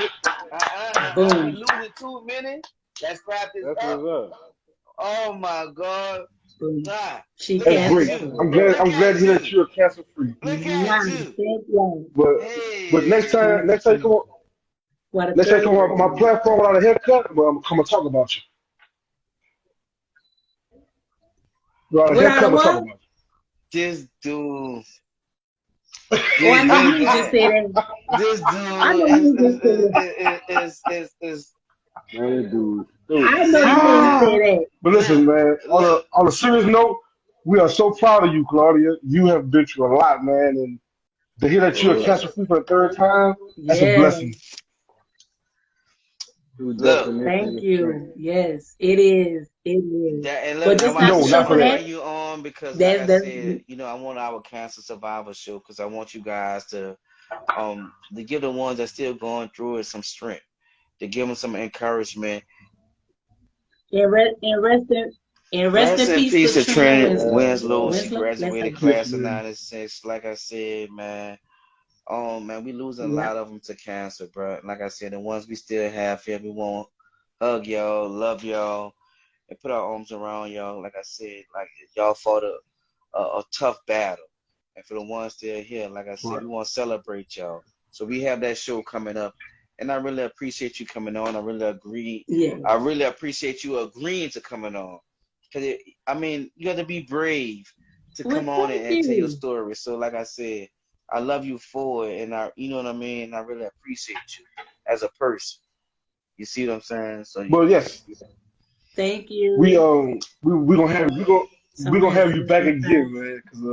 We Boom. losing too many. Let's clap this that's up. what's up. Oh my God. Boom. Nah. She Look That's at cancer great. free. you. I'm glad. Look I'm glad to at hear that you. you're cancer free. Look at Wow. you. Thank y'all. But next Hey. time, Cancer free. What a next time you third come on my birthday. platform without a haircut, well, I'm gonna talk about you. Without a Without haircut, a I'm gonna talk what? about This dude. Oh, I This know you ain't just say this that. this I know dude you ain't just say that. is Man, dude, I stupid. know see you ain't say you. that. But listen, look man. look On a serious note, we are so proud of you, Claudia. You have been through a lot, man, and to hear that you're Yeah. cancer free for the third time, that's a blessing. Yes. True look definition Thank of strength. you. Yes, it is. It is. that and look But that's just why I not to No, said I show not for for want to that. that. bring you on because like I That's said, I want our cancer survivor show because I want you guys to give the ones that still going through it some strength, to give them some encouragement. and rest Rest in in peace, peace to Katrina Trinity Winslow. Winslow. She Winslow, bless her. graduated Yes, class of man. '96. Like I said, man. Man, we losing a Yep. lot of them to cancer, bro. Like I said, the ones we still have here, we want hug y'all, love y'all, and put our arms around y'all. Like I said, like y'all fought a tough battle, and for the ones still here, like I said, Right. we want to celebrate y'all. So we have that show coming up, and I really appreciate you coming on. Yeah. I really appreciate you agreeing to coming on, because I mean, you got to be brave to Well, come on thank and tell your you. story. So, like I said, I love you for it, and you know what I mean. I really appreciate you as a person. You see what I'm saying? So, But yes, Thank we you. we gonna have Someone we gonna has have you back something again, inside. man. Cause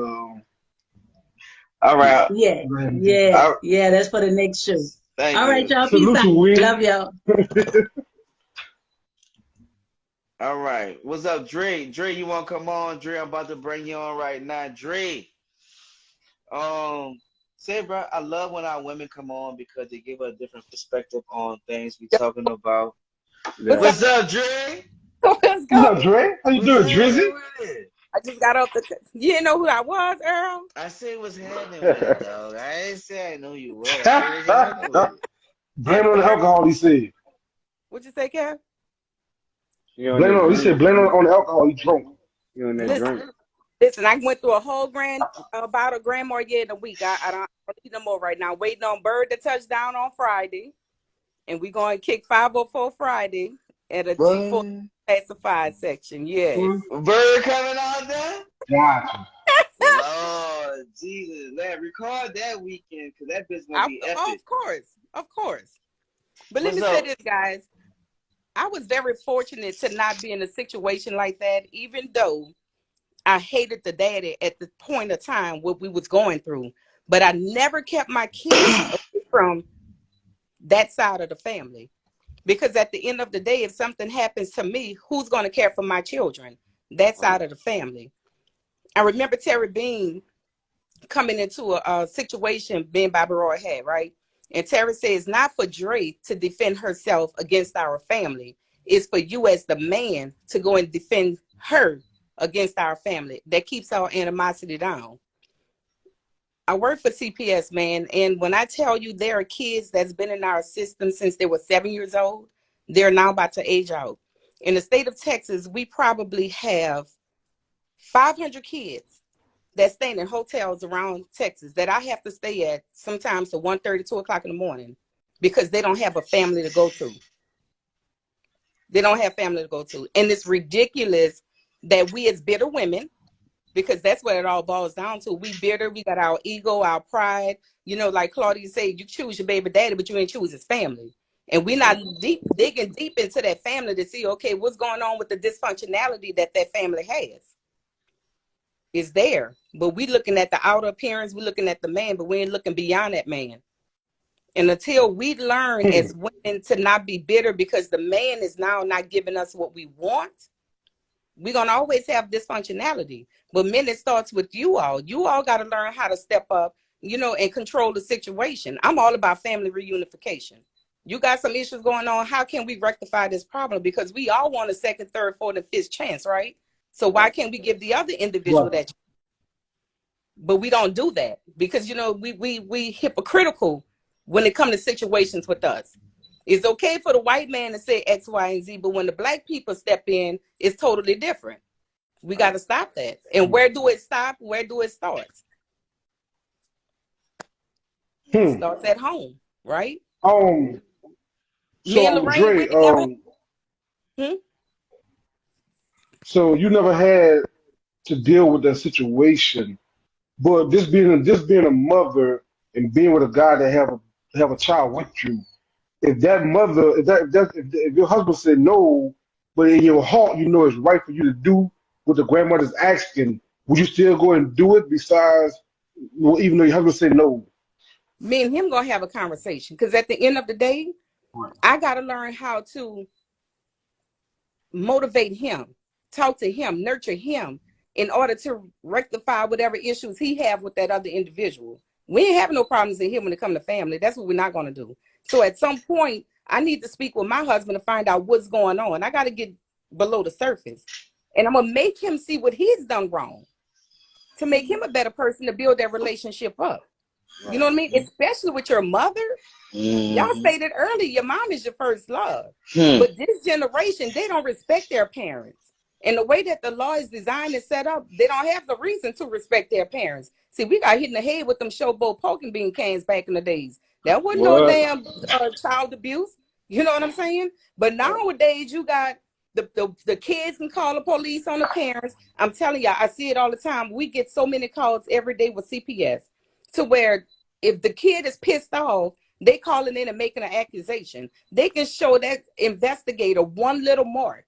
All right. Yeah, Man. yeah, All, yeah. That's for the next show. thank All right, you. y'all. Peace Salute out. you, Will. Love y'all. All right. What's up, Dre? Dre, you want to come on? Dre, I'm about to bring you on right now. Dre, say, bro, I love when our women come on because they give a different perspective on things we talking about. What's Yeah. up? What's up, Dre? Let's What's go. up, Dre? How you What's doing, Drizzy? happening with it? I just got off the. You didn't know who I was, Earl? I said what's happening with it, dog. I ain't say I know you were. I said what's happening with it. Blame it on the alcohol, he said. What'd you say, Kev? She on Blame it that on, he drink. said, blame it on the alcohol, he drunk. She on that Listen, drink. listen. I went through a whole about a Grand Marnier in a week. I don't need no more right now. Waiting on Bird to touch down on Friday, and we going to kick 504 Friday at a G4 What? classified section. Yes. Bird coming out there? Gotcha. Lord Jesus, let record that weekend because that bitch gonna be epic. Of course, of course. But let What's me say up? this, guys. I was very fortunate to not be in a situation like that, even though I hated the daddy at the point of time what we was going through. But I never kept my kids away from that side of the family. Because at the end of the day, if something happens to me, who's going to care for my children? That side of the family. I remember Terry Bean coming into a situation being Bobby Roy had, right? And Terry says, not for Dre to defend herself against our family. It's for you as the man to go and defend her against our family. That keeps our animosity down. I work for CPS, man. And when I tell you there are kids that's been in our system since they were 7 years old, they're now about to age out. In the state of Texas, we probably have 500 kids that stay in hotels around Texas that I have to stay at sometimes to 1:30, 2 o'clock in the morning because they don't have a family to go to. They don't have family to go to. And it's ridiculous that we as bitter women, because that's what it all boils down to. We bitter, we got our ego, our pride. You know, like Claudia said, you choose your baby daddy, but you ain't choose his family. And we're not digging deep into that family to see, okay, what's going on with the dysfunctionality that family has. Is there. But we looking at the outer appearance, we're looking at the man, but we ain't looking beyond that man. And until we learn as women to not be bitter because the man is now not giving us what we want, we're going to always have dysfunctionality. But men, it starts with you all. You all got to learn how to step up, you know, and control the situation. I'm all about family reunification. You got some issues going on. How can we rectify this problem? Because we all want a second, third, fourth, and fifth chance, right? So why can't we give the other individual Right. that chance? But we don't do that because, you know, we hypocritical when it comes to situations with us. It's okay for the white man to say X, Y, and Z, but when the black people step in, it's totally different. We got to stop that. And where do it stop? Where do it start? It starts at home, right? So Me and Lorraine, Dre, we're together. so you never had to deal with that situation, but this being a mother and being with a guy that have a child with you, if that mother, if your husband said no, but in your heart you know it's right for you to do what the grandmother's asking, would you still go and do it? Besides, well, even though your husband said no. Me and him going to have a conversation because at the end of the day, Right. I got to learn how to motivate him, talk to him, nurture him in order to rectify whatever issues he have with that other individual. We ain't having no problems in here when it comes to family. That's what we're not going to do. So at some point, I need to speak with my husband to find out what's going on. I got to get below the surface. And I'm going to make him see what he's done wrong to make him a better person to build that relationship up. Right. You know what I mean? Especially with your mother. Y'all stated earlier, your mom is your first love. But this generation, they don't respect their parents. And the way that the law is designed and set up, they don't have the reason to respect their parents. See, we got hit in the head with them showboat poking bean cans back in the days. That wasn't no What? damn child abuse. You know what I'm saying? But nowadays, you got the kids can call the police on the parents. I'm telling y'all, I see it all the time. We get so many calls every day with CPS to where if the kid is pissed off, they calling in and making an accusation. They can show that investigator one little mark.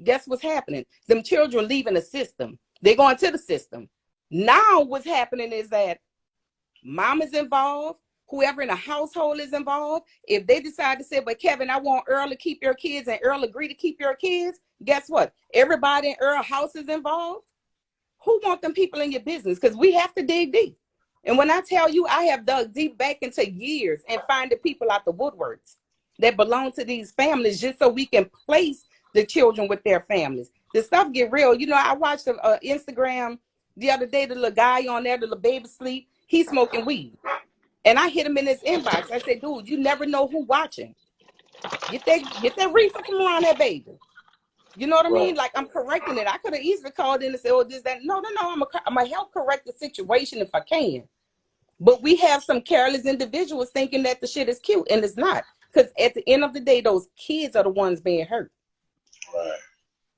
Guess what's happening? Them children leaving the system. They're going to the system. Now what's happening is that Mom is involved. Whoever in the household is involved. If they decide to say, but Kevin, I want Earl to keep your kids, and Earl agree to keep your kids, guess what? Everybody in Earl house is involved. Who want them people in your business? Because we have to dig deep. And when I tell you, I have dug deep back into years and find the people out the woodworks that belong to these families just so we can place the children with their families. The stuff get real. You know, I watched Instagram the other day, the little guy on there, the little baby sleep, he's smoking weed. And I hit him in his inbox. I said, dude, you never know who watching. Get that reefer from around that baby. You know what I mean? Like, I'm correcting it. I could have easily called in and said, oh, this, that. No. I'm going to help correct the situation if I can. But we have some careless individuals thinking that the shit is cute, and it's not. Because at the end of the day, those kids are the ones being hurt.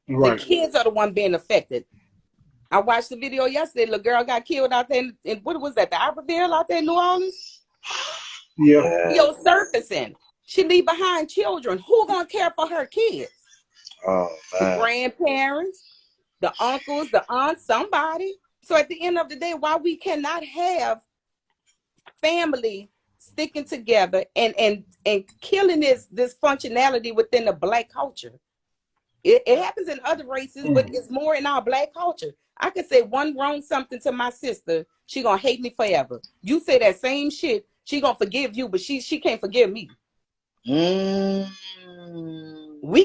Right. The kids are the one being affected. I watched the video yesterday. The girl got killed out there in what was that, the Iberville out there in New Orleans? Yeah. Yo, surfacing. She leave behind children. Who gonna care for her kids? Oh, man. The grandparents, the uncles, the aunts, somebody. So at the end of the day, why we cannot have family sticking together and killing this functionality within the Black culture. It happens in other races, but it's more in our Black culture. I could say one wrong something to my sister, she gonna hate me forever. You say that same shit, she gonna forgive you, but she can't forgive me. We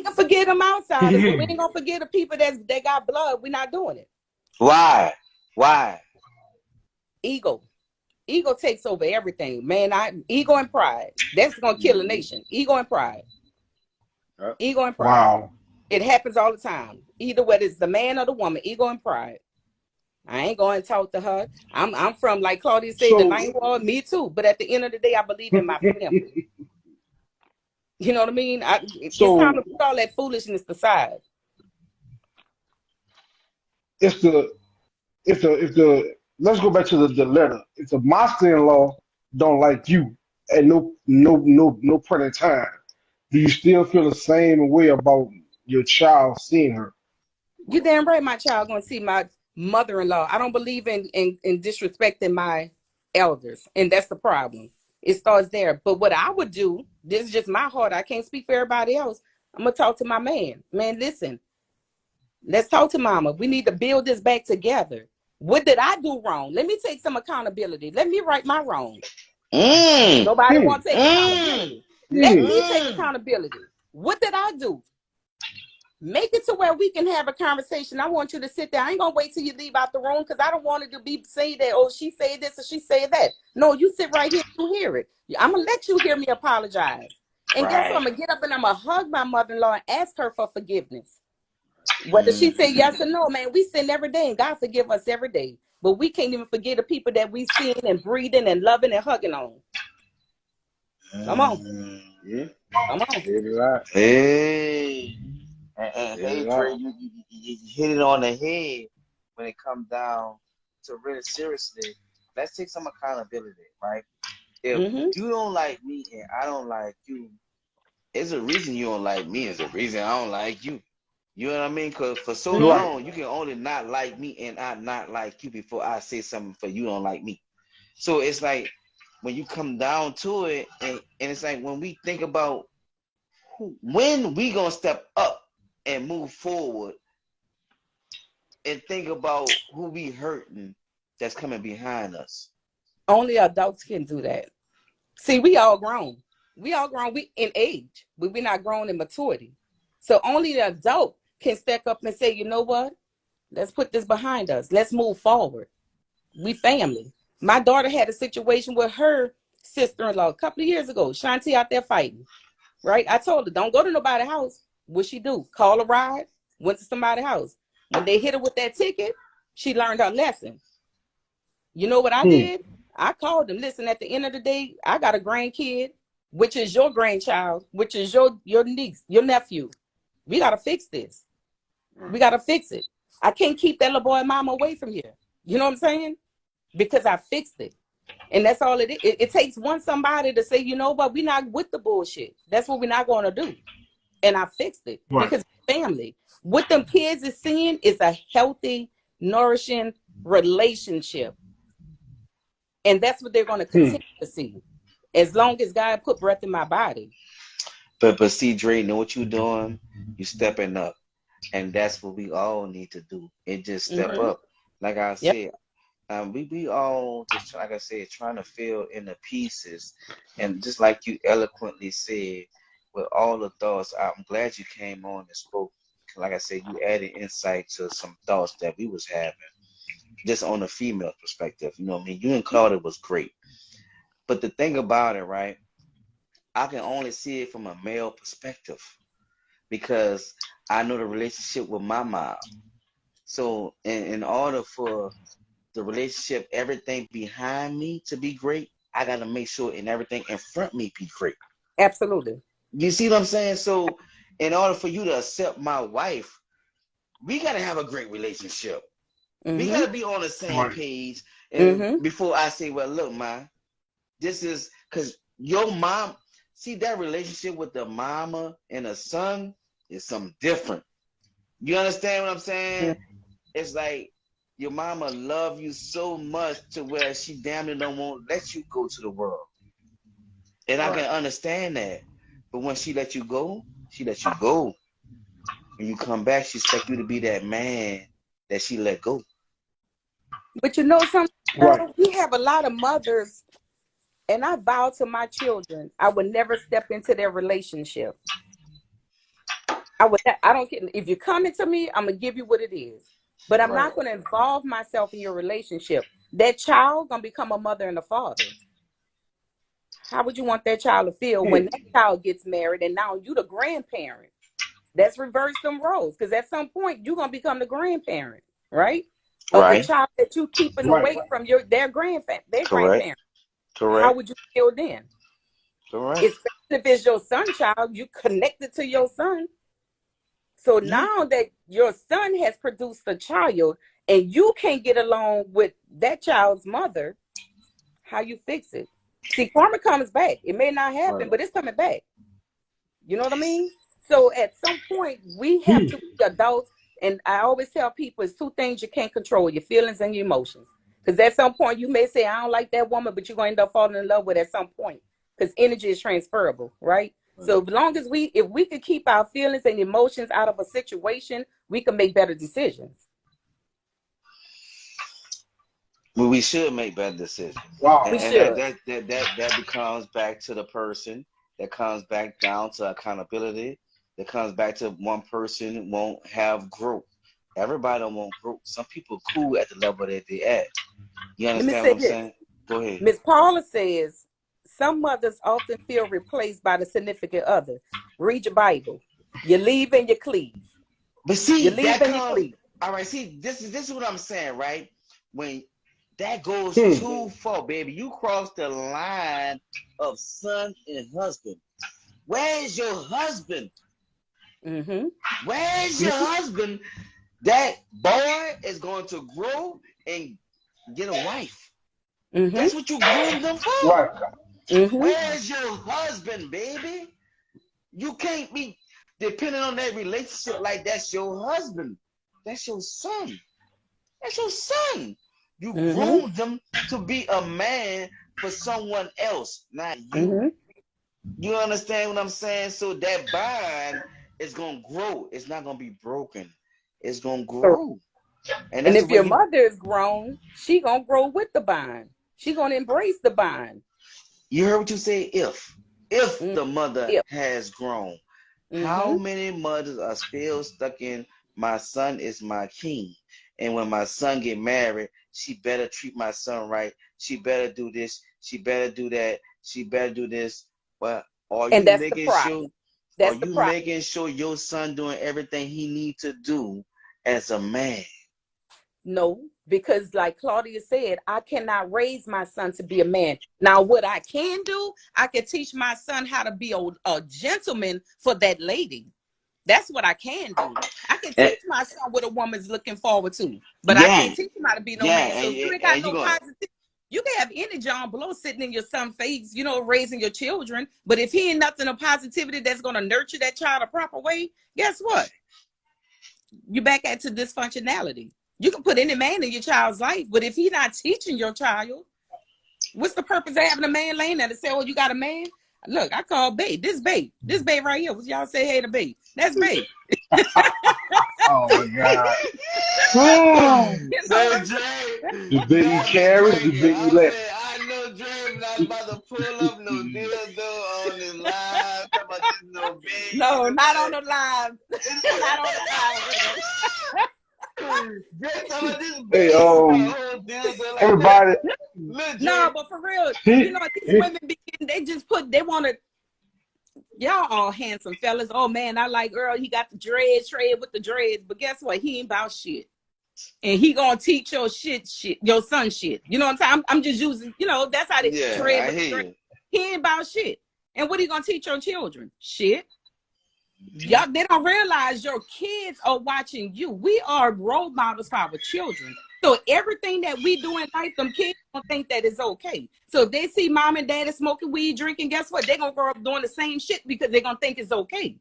can forgive them outsiders, but we ain't gonna forgive the people that got blood. We're not doing it. Why? Ego takes over everything, man. Ego and pride. That's gonna kill a nation. Ego and pride. Ego and pride. Wow. It happens all the time. Either whether it's the man or the woman, ego and pride. I ain't going to talk to her. I'm from, like Claudia said, the ninth ward, me too. But at the end of the day, I believe in my family. You know what I mean? It's time to put all that foolishness aside. Let's go back to the letter. If the master-in-law don't like you at no point in time, do you still feel the same way about your child seeing her? You damn right my child gonna see my mother-in-law. I don't believe in disrespecting my elders, and that's the problem. It starts there. But what I would do, this is just my heart, I can't speak for everybody else. I'm gonna talk to my man. Man, listen, let's talk to mama. We need to build this back together. What did I do wrong? Let me take some accountability. Let me right my wrong. Nobody wants to take accountability. Let me take accountability. What did I do? Make it to where we can have a conversation. I want you to sit there. I ain't gonna wait till you leave out the room because I don't want it to be say that, oh, she said this or she said that. No, you sit right here and hear it. I'm gonna let you hear me apologize. And guess what? I'm gonna get up and I'm gonna hug my mother-in-law and ask her for forgiveness. Whether she say yes or no, man, we sin every day and God forgive us every day. But we can't even forget the people that we seeing and breathing and loving and hugging on. Come on. Yeah. Come on. Hey. And hey, Dre, you hit it on the head when it comes down to really seriously. Let's take some accountability, right? If you don't like me and I don't like you, there's a reason you don't like me. There's a reason I don't like you. You know what I mean? Because for so long, you can only not like me and I not like you before I say something for you don't like me. So it's like when you come down to it, and it's like when we think about when we gonna step up and move forward and think about who we hurting that's coming behind us. Only adults can do that. See, we all grown. We in age, but we're not grown in maturity. So only the adult can step up and say, you know what? Let's put this behind us. Let's move forward. We family. My daughter had a situation with her sister-in-law a couple of years ago. Shanti out there fighting, right? I told her, don't go to nobody's house. What she do? Call a ride, went to somebody's house. When they hit her with that ticket, she learned her lesson. You know what I did? I called them. Listen, at the end of the day, I got a grandkid, which is your grandchild, which is your niece, your nephew. We got to fix this. We got to fix it. I can't keep that little boy and mama away from here. You know what I'm saying? Because I fixed it. And that's all it is. It takes somebody to say, you know what, we're not with the bullshit. That's what we're not going to do. And I fixed it because family. What them kids is seeing is a healthy, nourishing relationship. And that's what they're going to continue to see. As long as God put breath in my body. But see, Dre, know what you're doing? You stepping up. And that's what we all need to do. And just step up. Like I said, we all just, like I said, trying to fill in the pieces. And just like you eloquently said, with all the thoughts, I'm glad you came on and spoke. Like I said, you added insight to some thoughts that we was having, just on a female perspective. You know what I mean? You and Claudia was great. But the thing about it, right, I can only see it from a male perspective because I know the relationship with my mom. So in order for the relationship, everything behind me to be great, I got to make sure and everything in front of me be great. Absolutely. You see what I'm saying? So in order for you to accept my wife, we got to have a great relationship. We got to be on the same page. And before I say, well, look, ma, this is because your mom, see that relationship with the mama and the son is something different. You understand what I'm saying? It's like your mama love you so much to where she damn near don't want to let you go to the world. And I can understand that. But when she let you go, she let you go. When you come back, she expect you to be that man that she let go. But you know something? We have a lot of mothers, and I vow to my children, I would never step into their relationship. I don't care. If you're coming to me, I'm going to give you what it is. But I'm not going to involve myself in your relationship. That child going to become a mother and a father. How would you want that child to feel when that child gets married and now you the grandparent? That's reverse them roles, because at some point you're going to become the grandparent, right? Of the child that you keeping away from their grandparent. Correct. How would you feel then? Correct. Especially if it's your son child, you connected to your son. So now that your son has produced a child and you can't get along with that child's mother, how you fix it? See, karma comes back. It may not happen, but it's coming back. You know what I mean? So at some point, we have to be adults. And I always tell people, it's two things you can't control: your feelings and your emotions. Because at some point, you may say, I don't like that woman, but you're going to end up falling in love with at some point. Because energy is transferable, right? So as long as if we could keep our feelings and emotions out of a situation, we can make better decisions. Well, we should make better decisions. Wow. And that becomes back to the person. That comes back down to accountability. That comes back to one person won't have growth. Everybody don't want growth. Some people cool at the level that they at. You understand what I'm saying? Go ahead. Miss Paula says, some mothers often feel replaced by the significant other. Read your Bible. You leave and you cleave. But see, you leave and you cleave. All right, see, this is what I'm saying, right? When that goes too far, baby, you cross the line of son and husband. Where's your husband? Where's your husband? That boy is going to grow and get a wife. That's what you groomed them for. Where's your husband, baby? You can't be depending on that relationship like that's your husband. That's your son. That's your son. You groomed them to be a man for someone else, not you. You understand what I'm saying? So that bond is going to grow. It's not going to be broken. It's going to grow. And if your mother is grown, she going to grow with the bond. She going to embrace the bond. You heard what you say, if the mother has grown. How many mothers are still stuck in my son is my king? And when my son get married, she better treat my son right. She better do this. She better do that. She better do this. Well, are you making sure your son doing everything he needs to do as a man? No, because like Claudia said, I cannot raise my son to be a man. Now, what I can do, I can teach my son how to be a gentleman for that lady. That's what I can do. I can teach my son what a woman's looking forward to, but I can't teach him how to be no man. So you ain't got no positive. You can have any John Blow sitting in your son's face, raising your children. But if he ain't nothing of positivity that's going to nurture that child a proper way, guess what? You back into dysfunctionality. You can put any man in your child's life, but if he's not teaching your child, What's the purpose of having a man laying there to say, "Oh, you got a man"? Look, I call babe. This babe right here. What y'all say? Hey to babe. That's babe. Oh my God. Oh, You know what Say I'm saying? Dre, the you big E got me carrots, the thinking. big E I lettuce. said, I know Dre not about to pull up no dildo on his live. Talking about this no big. No, not on the live. Not on the live, real. Dre talking about this Hey, big. Got a whole dildo like that. everybody, Look, No, Dre. but for real, he, you know, these he, women they want to, y'all all handsome fellas. Oh man, I like Earl. He got the dreads, trade with the dreads. But guess what? He ain't about shit. And he gonna teach your your son shit. You know what I'm saying? I'm just using, that's how they Yeah, trade I with the hear dreads. you. He ain't about shit. And what he gonna teach your children? Shit. Y'all, they don't realize your kids are watching you. We are role models for our children. So everything that we do in life, them kids don't think that is okay. So if they see mom and dad is smoking weed, drinking, guess what? They're gonna grow up doing the same shit because they're gonna think it's okay.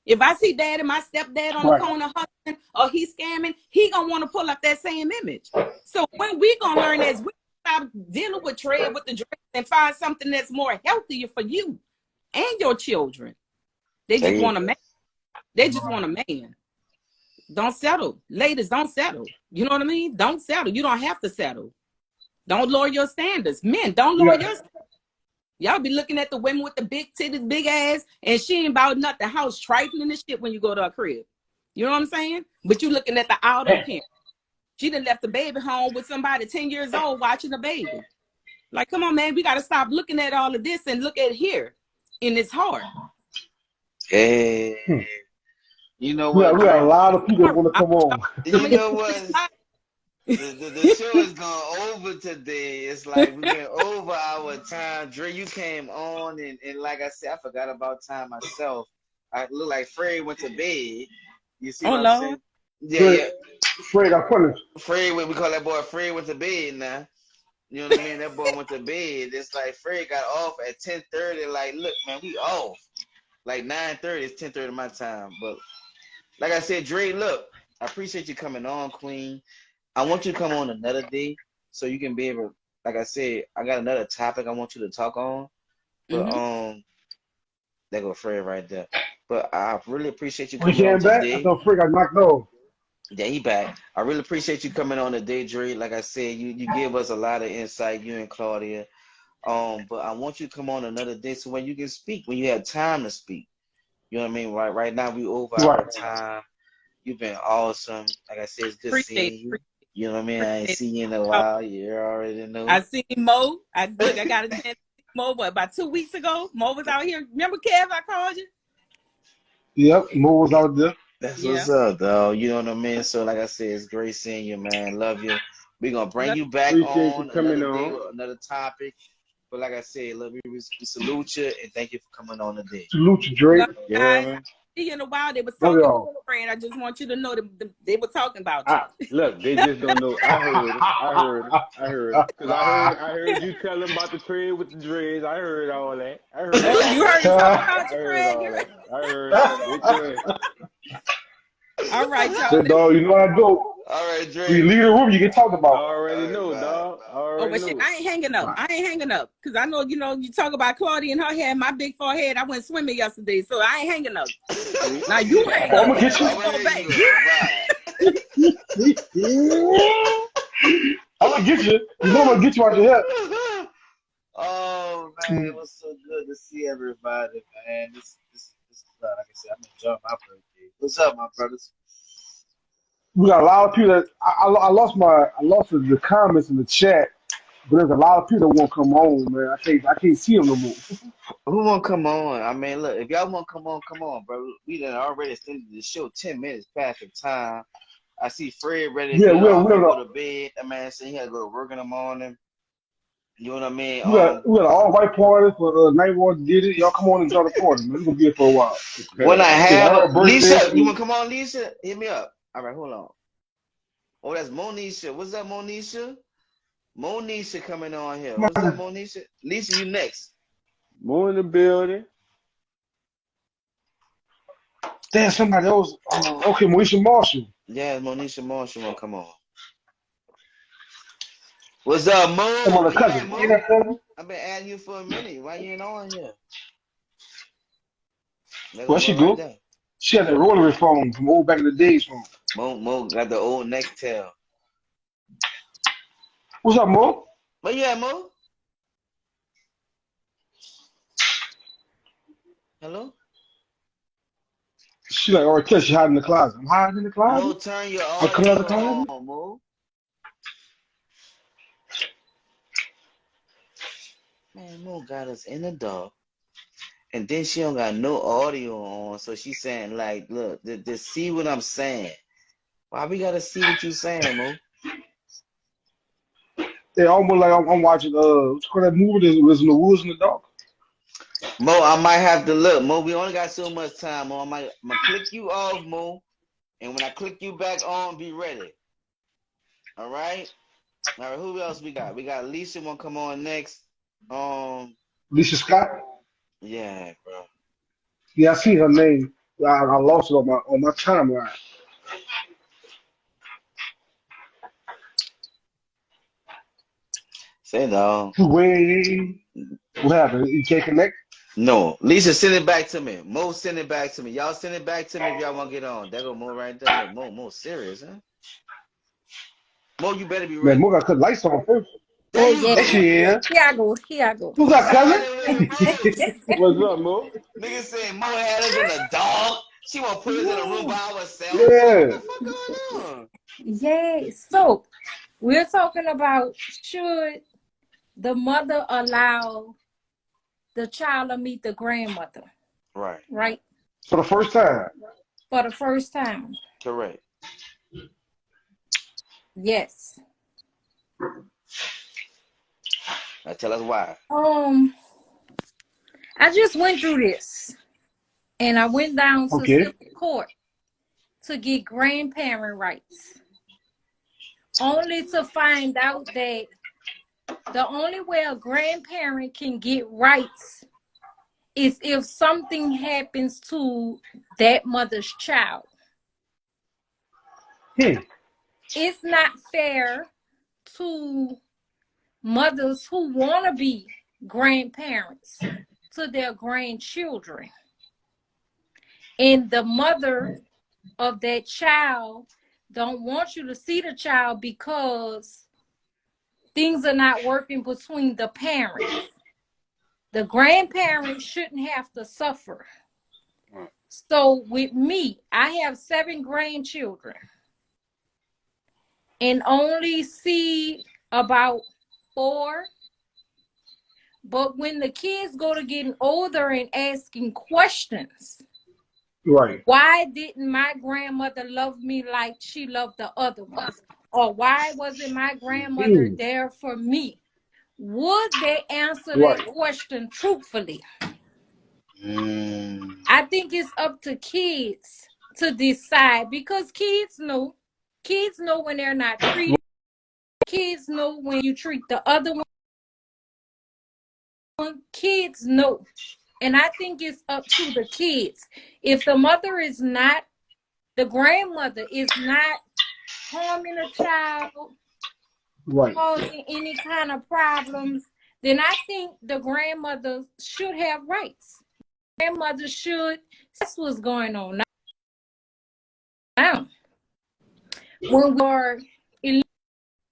If I see dad and my stepdad on the right. corner hustling or he's scamming, he gonna want to pull up that same image. So when we gonna learn as we stop dealing with trade with the dread and find something that's more healthier for you and your children. They There just you want a go. man. They just want a man. Don't settle. Ladies, don't settle. You know what I mean? Don't settle. You don't have to settle. Don't lower your standards. Men, don't lower Yeah, your standards. Y'all be looking at the women with the big titties, big ass, and she ain't about nothing. House trifling and shit when you go to her crib. You know what I'm saying? But you looking at the outer appearance. She done left the baby home with somebody 10 years old watching the baby. Like, come on, man. We got to stop looking at all of this and look at here in its heart. Hey, Hmm. you know we got, what, we got a Dre? lot of people that want to come on. You know what? The show is going over today. It's like we went over our time. Dre, you came on, and like I said, I forgot about time myself. I look like Fred went to bed. You see Oh, what I'm Lord. saying? Yeah, Fred, yeah. Fred got punished. Fred, we call that boy Fred went to bed now. You know what I mean? That boy went to bed. It's like Fred got off at 10:30. Like, look, man, we off. Like 9:30, it's 10:30 my time. But like I said, Dre, look, I appreciate you coming on, Queen. I want you to come on another day so you can be able, like I said, I got another topic I want you to talk on. But there go Fred right there. But I really appreciate you When he coming on came back, I today. thought Fred got knocked off. Yeah, he back. I really appreciate you coming on today, Dre. Like I said, you give us a lot of insight, you and Claudia. But I want you to come on another day so when you can speak, when you have time to speak. You know what I mean? Right now we over Right. our time. You've been awesome. Like I said, it's good Appreciate seeing you. it. You know what I mean? I ain't Appreciate seen you in a it. while. You already know. I seen Mo. I got a chance to see Mo about 2 weeks ago. Mo was out here. Remember, Kev, I called you? Yep, Mo was out there. That's Yeah. what's up, though. You know what I mean? So, like I said, it's great seeing you, man. Love you. We're gonna bring Love you back Appreciate you on coming another day on. with another topic. But like I said, love you. We salute you and thank you for coming on today. Salute you, you, Drake. love you You guys. heard me? See you in a while. They was Love talking, y'all. friend. I just want you to know that they were talking about you. Look, they just don't know. I heard them. I heard them. I heard them. Cause I heard you tell them about the trade with the dreads. I heard all that. I heard Oh, all you that. heard him talking about I you, heard Craig. all that. I heard it. They go ahead. All right, y'all. Said, dog, you know how I go. All right, When you Dre. leave the room, you get talked I about. already All right, know, bye. dog. I Oh, already but shit, know. I ain't hanging up. I ain't hanging up because I know, you talk about Claudia and her hair, my big forehead. I went swimming yesterday, so I ain't hanging up. See? Now you hang Oh, I'm up gonna because get you you. I'm ain't gonna going hit back. you You I'm gonna get you. You know I'm gonna get you out your head. bye. Oh man, it was so good to see everybody, man. This like I said, I'm enjoying my birthday. What's up, my brothers? We got a lot of people that I lost the comments in the chat, but there's a lot of people that won't come on, man. I can't see them no more. Who wanna come on? I mean, look, if y'all wanna come on, bro. We done already extended the show 10 minutes past the time. I see Fred ready to Yeah, get off and we go got to bed. That man said he had to go to work in the morning. You know what I mean? we got we got an all white party for Night Wars did it. Y'all come on and join the party, man. We're gonna be here for a while. When I It's have her birthday. Lisa, you So wanna come on, Lisa? Hit me up. All right, hold on. Oh, that's Monisha. What's up, Monisha? Monisha coming on here. What's up, Monisha? Lisa, you next. More in the building. damn, somebody else. Okay, Moesha Marshall. Yeah, Monisha Marshall wanna come on. What's up, Mo? I'm on a Where you cousin. at, Ain't Mo? that cousin? I've been adding you for a minute. Why you ain't on here? There go What she Mo right do? there. She had that rotary phone from old back in the days. From Mo got the old Nextel. what's up, Mo? Where you at, Mo? Hello? She like, oh, she hiding in the closet. I'm hiding in the Mo, closet. turn your I come out audio the closet. on, Mo. Man, Mo got us in the dark. And then she don't got no audio on. So she's saying, like, look, to see what I'm saying. Why we gotta see what you saying, Mo? Yeah, almost like I'm watching what's called that movie that was in the woods in the dark. Mo, I might have to look. Mo, we only got so much time, Mo. I'm gonna click you off, Mo. And when I click you back on, be ready. All right? All right, who else we got? We got Lisa wanna come on next. Lisa Scott. Yeah, bro. Yeah, I see her name. I lost it on my timeline. Say no. Wait, what happened? You can't connect? No. Lisa, send it back to me. Mo, send it back to me. Y'all send it back to me if y'all wanna get on. There go Mo right there. Look, Mo serious, huh? Mo, you better be Man, ready. Mo got to cut lights on first. There Oh you yeah. There go. she is. Here I go. Here I go. Who's that, cousin? What's up, Mo? Nigga said Mo had us in the dog. She wanna put us in a room Yeah. by ourselves. Mo, what Yeah. the fuck going on? Yay. So we're talking about, should the mother allow the child to meet the grandmother, Right. right? For the first time. For the first time. Correct. Yes. Now tell us why. I just went through this and I went down to Okay. civil court to get grandparent rights, only to find out that the only way a grandparent can get rights is if something happens to that mother's child. Hmm. It's not fair to mothers who want to be grandparents to their grandchildren. And the mother of that child don't want you to see the child because things are not working between the parents. The grandparents shouldn't have to suffer. So with me, I have 7 grandchildren and only see about 4. But when the kids go to getting older and asking questions, Right. why didn't my grandmother love me like she loved the other ones? Or why wasn't my grandmother Hmm. there for me? Would they answer that Right. question truthfully? Mm. I think it's up to kids to decide, because kids know. Kids know when they're not treated. Kids know when you treat the other one. Kids know. And I think it's up to the kids. If the mother is not, the grandmother is not harming a child, Right. causing any kind of problems, then I think the grandmother should have rights. Grandmother should. That's what's going on now. When we are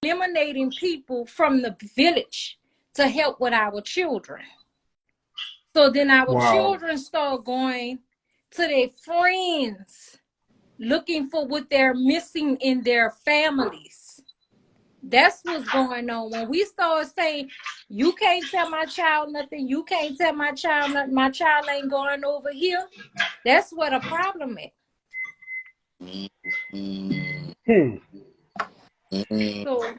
eliminating people from the village to help with our children. So then our Wow. children start going to their friends, looking for what they're missing in their families. That's what's going on. When we start saying, you can't tell my child nothing, you can't tell my child nothing, my child ain't going over here, that's what a problem is. Mm. Hmm. Mm. So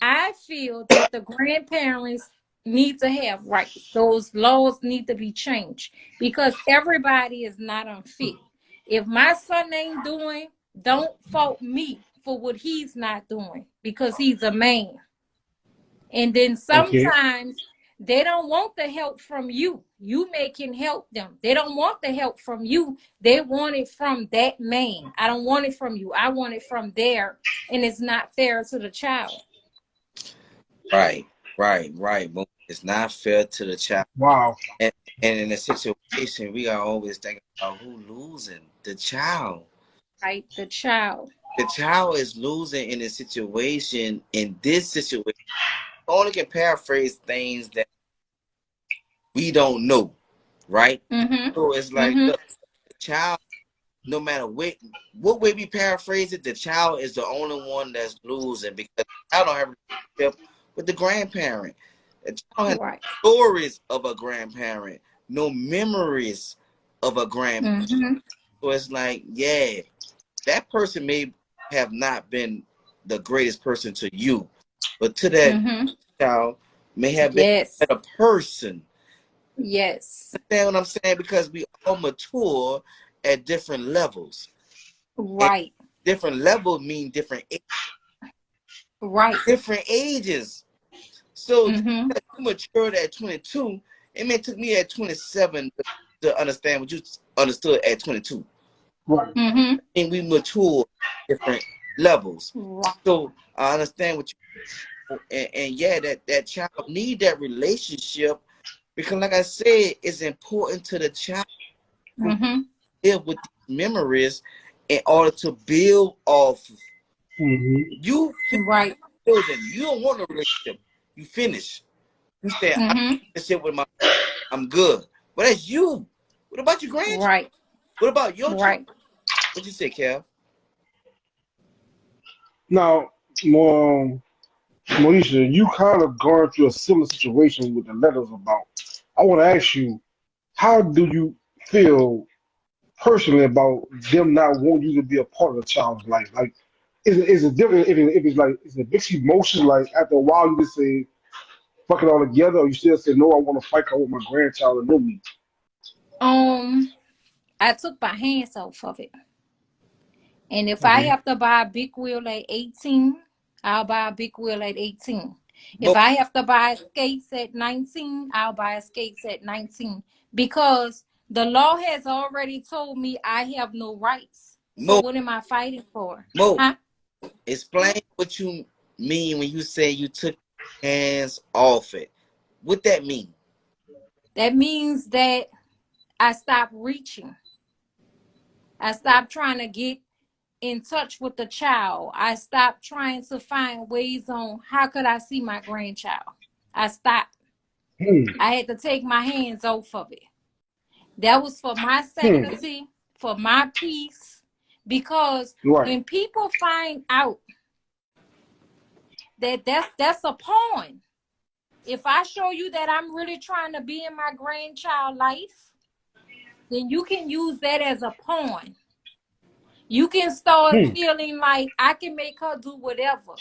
I feel that the grandparents need to have rights. Those laws need to be changed because everybody is not unfit. If my son ain't doing, don't fault me for what he's not doing because he's a man. And then Okay. sometimes they don't want the help from you. You can help them. They don't want the help from you. They want it from that man. I don't want it from you. I want it from there. And it's not fair to the child. Right, right. But it's not fair to the child. Wow. And in a situation, we are always thinking about who losing. The child. Right, the child. The child is losing in a situation. In this situation, only can paraphrase things that we don't know, right? Mm-hmm. So it's like, Mm-hmm. look, the child, no matter what way we paraphrase it, the child is the only one that's losing because the child don't have a relationship with the grandparent. The child has Right. stories of a grandparent, no memories of a grandparent. Mm-hmm. So it's like, yeah, that person may have not been the greatest person to you, but to that Mm-hmm. child may have been Yes. a better person. Yes. Understand what I'm saying? Because we all mature at different levels. Right. Different levels mean different Right. ages. So Mm-hmm. you matured at 22. It may took me at 27 to understand what you understood at 22. Right. Mm-hmm. And we mature different levels. Right. So I understand what you and yeah, that child need that relationship because, like I said, it's important to the child to Mm-hmm. live with these memories in order to build off. Mm-hmm. You Right. building. You don't want a relationship. You finish. You say, I'm Mm-hmm. relationship with I'm good. But that's you. What about your grandchild? Right. What about your child? Right. What you say, Kev? Now, more, Monisha, you kind of gone through a similar situation with the letters about. I want to ask you, how do you feel personally about them not wanting you to be a part of the child's life? Like, is it different if it's like, is it mixed emotions? Like, after a while, you just say, fuck it all together, or you still say, no, I want to fight 'cause I want my grandchild to know me? I took my hands off of it. And if I Hmm. have to buy a big wheel at 18, I'll buy a big wheel at 18. If Mo, I have to buy skates at 19, I'll buy skates at 19. Because the law has already told me I have no rights. So Mo, what am I fighting for? Mo, Huh? explain what you mean when you say you took hands off it. What that mean? That means that I stopped reaching. I stopped trying to get in touch with the child. I stopped trying to find ways on how could I see my grandchild. I stopped. Hmm. I had to take my hands off of it. That was for my Hmm. sanity, for my peace, because Right. when people find out that that's a pawn, if I show you that I'm really trying to be in my grandchild life, then you can use that as a pawn. You can start Hmm. feeling like I can make her do whatever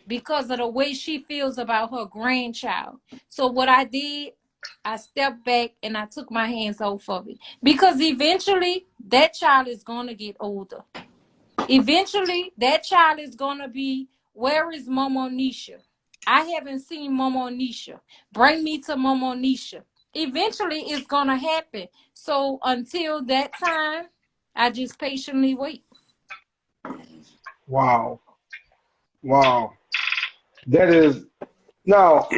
because of the way she feels about her grandchild. So what I did, I stepped back and I took my hands off of it because eventually that child is going to get older. Eventually that child is going to be, where is Momo Nisha? I haven't seen Momo Nisha. Bring me to Momo Nisha. Eventually it's going to happen. So until that time, I just patiently wait. Wow. Wow. That is now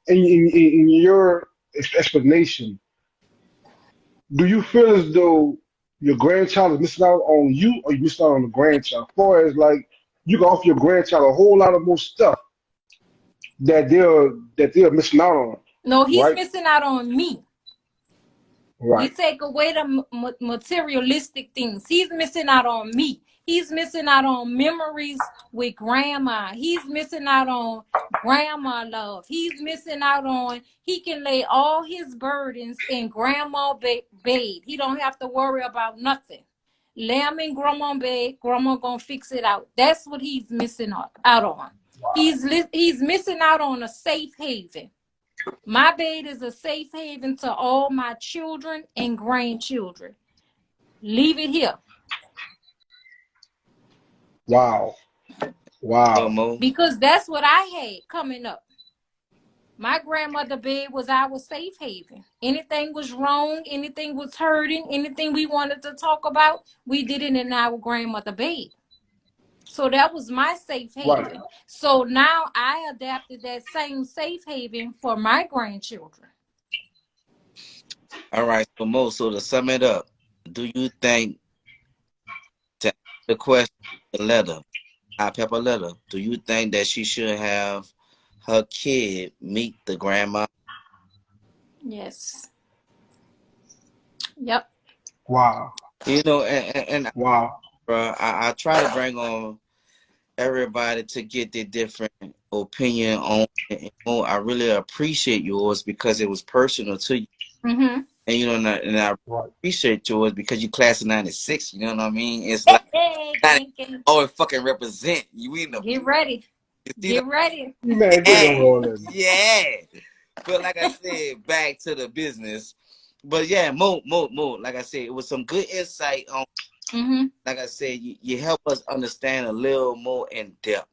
in your explanation. Do you feel as though your grandchild is missing out on you, or you missing out on the grandchild? As far as like you can offer your grandchild a whole lot of more stuff that they're missing out on, No, he's right? missing out on me. We Right. take away the materialistic things. He's missing out on me. He's missing out on memories with grandma. He's missing out on grandma love. He's missing out on, he can lay all his burdens in grandma bed. He don't have to worry about nothing. Lay him in grandma bed. Grandma gonna fix it out. That's what he's missing out on. He's missing out on a safe haven. My bed is a safe haven to all my children and grandchildren. Leave it here. Wow. Well, Wow. Mo, Because that's what I had coming up. My grandmother bed was our safe haven. Anything was wrong, anything was hurting, anything we wanted to talk about, we did it in our grandmother bed. So that was my safe haven. Right. So now I adapted that same safe haven for my grandchildren. All right. So Mo, so to sum it up, do you think, to answer the question, the letter, Hot Pepper letter, do you think that she should have her kid meet the grandma? Yes. Yep. Wow. You know, and Wow. I try to bring on everybody to get their different opinion on it. And Mo, I really appreciate yours because it was personal to you. Mm-hmm. And you know, and I Right. appreciate yours because you class of '96. You know what I mean? It's like Hey, not King, King. always fucking represent you in the Get ready. you see the Get ready. Man, get yeah, over all that. yeah. But like I said, back to the business. But yeah, Mo. Like I said, it was some good insight on. Mm-hmm. Like I said, you help us understand a little more in depth.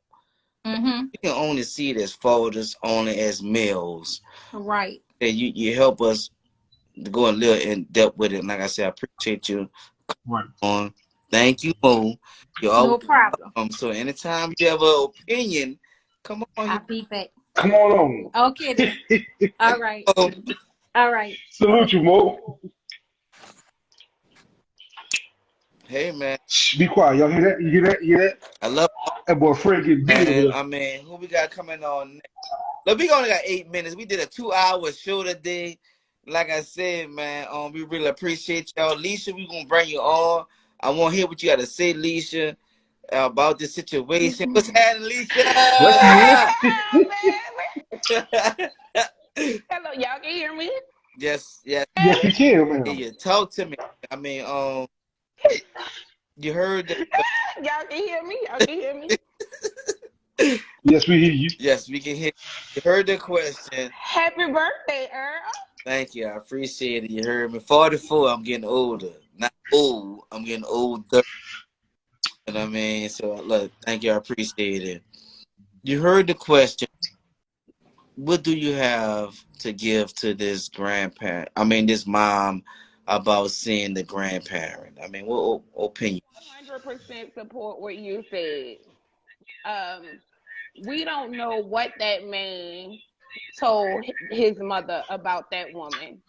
Mm-hmm. You can only see it as fathers, only as males. Right. And you help us to go a little in depth with it. And like I said, I appreciate you Right. on. Thank you, Mo. You always No problem. so anytime you have an opinion, come on here. I'll be back. Come on. Okay then. All right. All right. Salute you, Mo. Hey man, Shh, be quiet. Y'all hear that? You hear that? You hear that? I love That boy Fred getting beat over man. there. I mean, who we got coming on next? Look, we only got 8 minutes. We did a 2-hour show today. Like I said, man, we really appreciate y'all. Leisha, we gonna bring you on. I want to hear what you got to say, Leisha, about this situation. What's happening, Let's hear Leisha? Hello, y'all can hear me? yes, yes. Yes, we can, Yeah, man. yeah. Talk to me. I mean, you heard that? Y'all can hear me? Y'all can hear me? Yes, we hear you. Yes, we can hear. You heard the question. Happy birthday, Earl. Thank you. I appreciate it. You heard me. 44. I'm getting older. Not old. I'm getting older. You know what I mean? So look, thank you. I appreciate it. You heard the question. What do you have to give to this grandparent? I mean, this mom about seeing the grandparent. I mean, what opinion? 100% support what you said. We don't know what that man told his mother about that woman.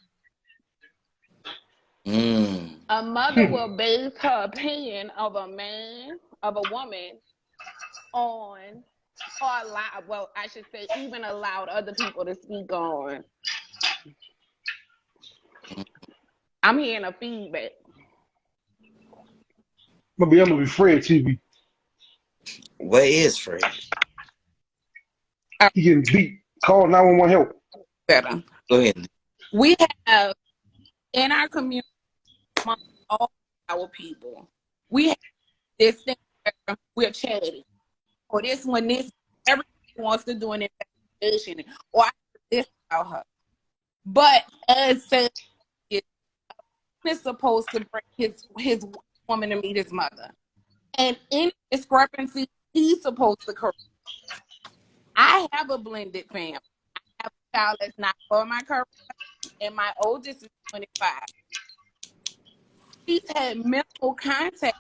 Mm. A mother will base her opinion of a man, of a woman, on, or allow, well, I should say, even allowed other people to speak on. I'm hearing a feedback. I'm gonna be Fred TV. Where is Fred? He getting beat. Call 911 help. Better. Go ahead. We have in our community, among all our people, we have this thing where we're charity. Or this one, this everybody wants to do an investigation, or I heard this about her. But as said, is supposed to bring his woman to meet his mother, and any discrepancy, he's supposed to correct. I have a blended family. I have a child that's not for my current, and my oldest is 25. He's had minimal contact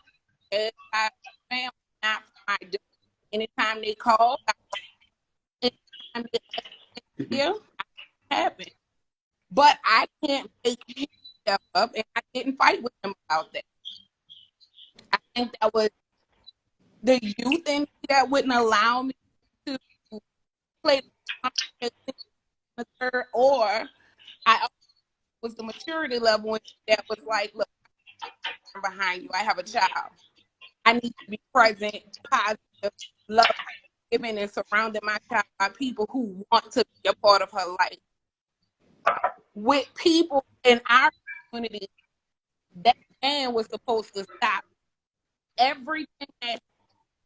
with my family, not for my daughter. Anytime they call, anytime they here, I happen. But I can't make him step up, and I didn't fight with him about that. I think that was the youth in me that wouldn't allow me to play the third, or I was the maturity level that was like, look, I'm behind you. I have a child. I need to be present, positive, love, giving, and surrounding my child by people who want to be a part of her life. With people in our community, that man was supposed to stop everything that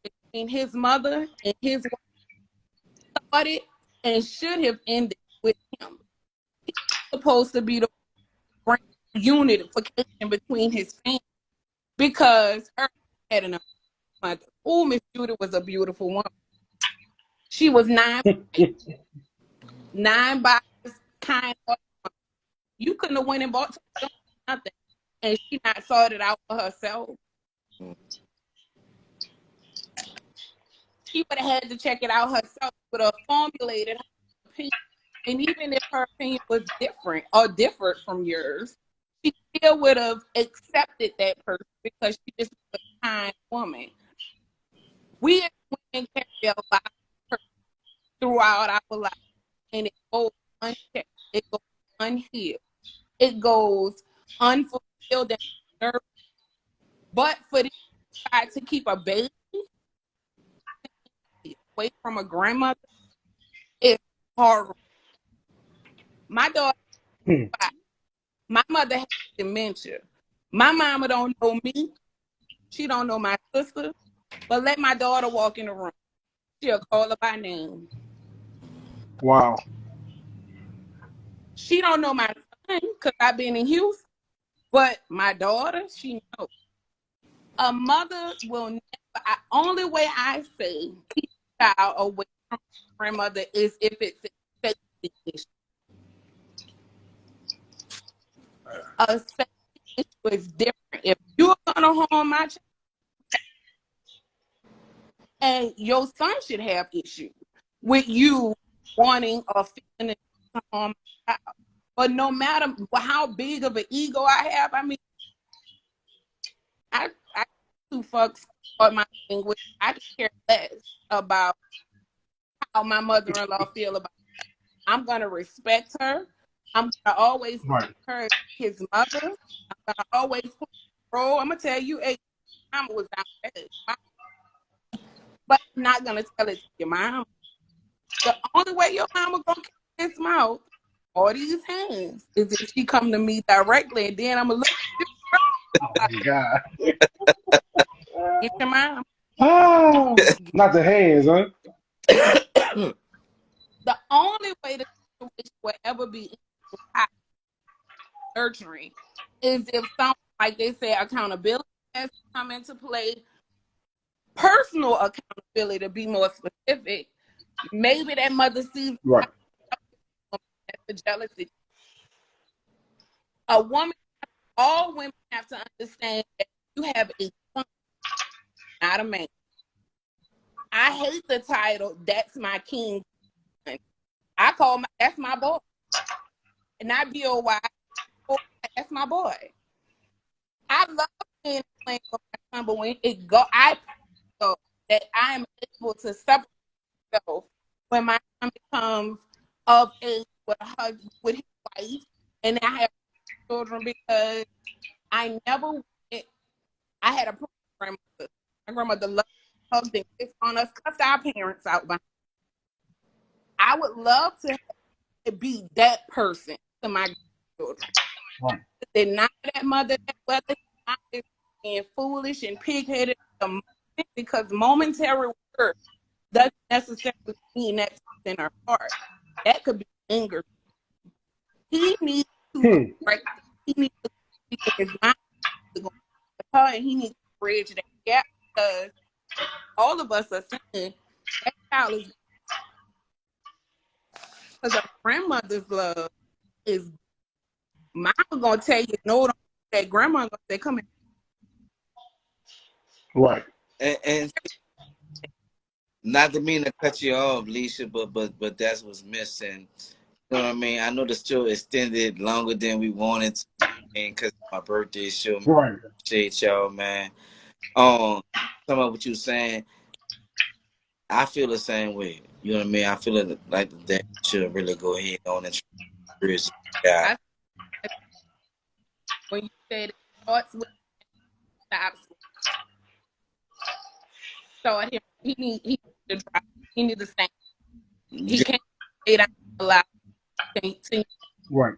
between his mother and his wife started and should have ended with him. He's supposed to be the unification between his family, because her had enough mother. Oh, Miss Judith was a beautiful woman. She was nine bodies, kind of. You couldn't have went and bought nothing, and she not sorted out for herself. she would have had to check it out herself, would have formulated her opinion. And even if her opinion was different or differed from yours, she still would have accepted that person because she just was a kind woman. We as women carry a lot of hurt throughout our life, and it goes unchecked, it goes unhealed, it goes unfulfilled and undeserved. But for the child to keep a baby away from a grandmother is horrible. My daughter, my mother has dementia. My mama don't know me. She don't know my sister. But let my daughter walk in the room. She'll call her by name. Wow. She don't know my son because I've been in Houston. But my daughter, she knows. A mother will never, only way I say keep a child away from a grandmother is if it's a safety issue. A safety issue is different. If you're going to harm my child, and your son should have issues with you wanting or feeling to harm my child. But no matter how big of an ego I have, I mean, I two fucks on my language. I could care less about how my mother-in-law feel about it. I'm gonna respect her. I'm gonna always Right. her his mother. I'm gonna always put role. I'm gonna tell you, hey, mama was down bad. But I'm not gonna tell it to your mom. The only way your mama gonna keep this mouth or these hands is if she come to me directly, and then I'm gonna look Oh my God. get your mom. Ah, not the hands, huh? The only way the situation will ever be nurturing is if something like they say accountability has to come into play. Personal accountability, to be more specific. Maybe that mother sees Right. the jealousy. A woman, all women have to understand that you have a son, not a man. I hate the title, that's my king. I call that's my boy. And not B-O-Y, that's my boy. I love being playing with my son, but when it go, I feel that I am able to separate myself when my son becomes of age with a husband, with his wife, and I have children because I never went, I had a grandmother. My grandmother loved, hugged, and kissed on us, cussed our parents out. I would love to be that person to my children. Right. They're not that mother, whether not being foolish and pig-headed because momentary words doesn't necessarily mean that's in her heart. That could be anger. He needs to correct. He needs to speak in his mind to go with her, and he needs to bridge that gap because all of us are saying that child is because a grandmother's love is. Mama gonna tell you no, don't that grandma gonna say come here. Right. And not to mean to cut you off, Leisha, but that's what's missing. You know what I mean? I know the show extended longer than we wanted to, because my birthday show. Right. Appreciate y'all, man. Some of what you saying, I feel the same way. You know what I mean? I feel like that should really go ahead on and bridge the gap. When you say it starts with stops with. So he needs to drop. He needs to stand. He can't stay down a lot. Right.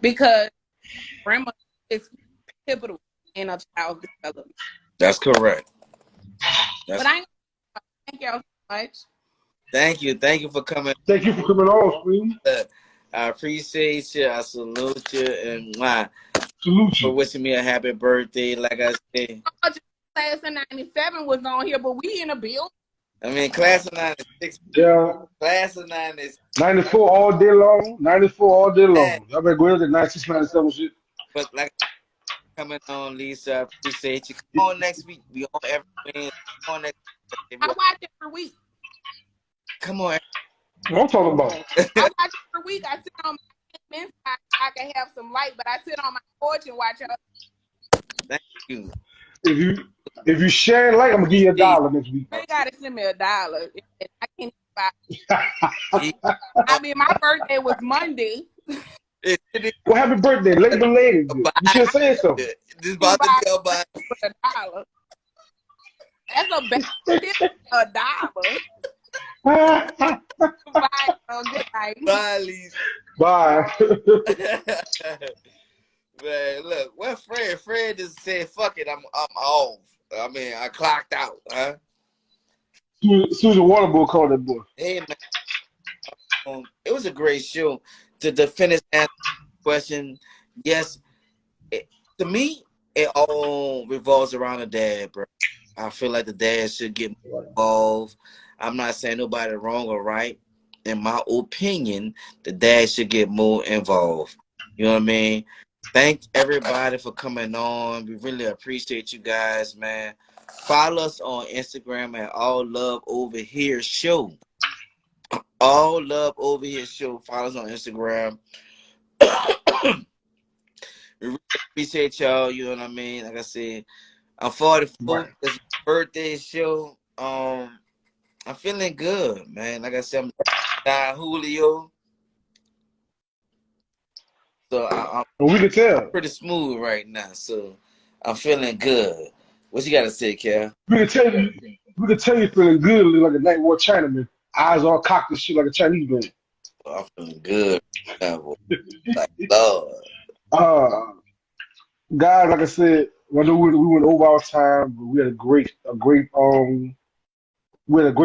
Because grandma is pivotal in a child's development. That's correct. But I thank y'all so much. Thank you for coming. Thank you for coming on, Queen. I appreciate you. I salute you, and salute you for wishing me a happy birthday. Like I said, class of '97 was on here, but we in a build. I mean, class of '96. Yeah. Class of '96. 94 all day long. 94 all day long. Y'all better go ahead at 96, 97 shit. But like coming on, Lisa. I appreciate you. Come on next week. We on every Wednesday. Come on next week. I watch every week. Come on. What I'm talking about? I watch every week. I sit on my men's side. I can have some light, but I sit on my porch and watch her. Thank you. If you share light, I'm gonna give you $1 next week. You ain't gotta send me $1. I can't buy. I mean, my birthday was Monday. Well, happy birthday, late belated. You should have said something. This about to go by $1. That's a bad $1. Bye. Good night. Bye, Lisa. Bye. Man, look, what Fred just said, fuck it, I'm off. I mean, I clocked out, huh? Susan Waterboy called that boy. Hey, man. It was a great show. To finish that question, yes, to me, it all revolves around the dad, bro. I feel like the dad should get involved. I'm not saying nobody wrong or right. In my opinion, the dad should get more involved. You know what I mean? Thank everybody for coming on. We really appreciate you guys, man. Follow us on Instagram at All Love Over Here Show. All Love Over Here Show. Follow us on Instagram. We really appreciate y'all. You know what I mean? Like I said, I'm 44. Right. It's my birthday show. I'm feeling good, man. Like I said, I'm Don Julio. So we can tell. I'm pretty smooth right now, so I'm feeling good. What you got to say, Cal? We can tell you feeling good, like a night war Chinaman. Eyes all cocked and shit like a Chinese man. I'm feeling good. Like Lord. Guys, like I said, I know we went over our time, but we had a great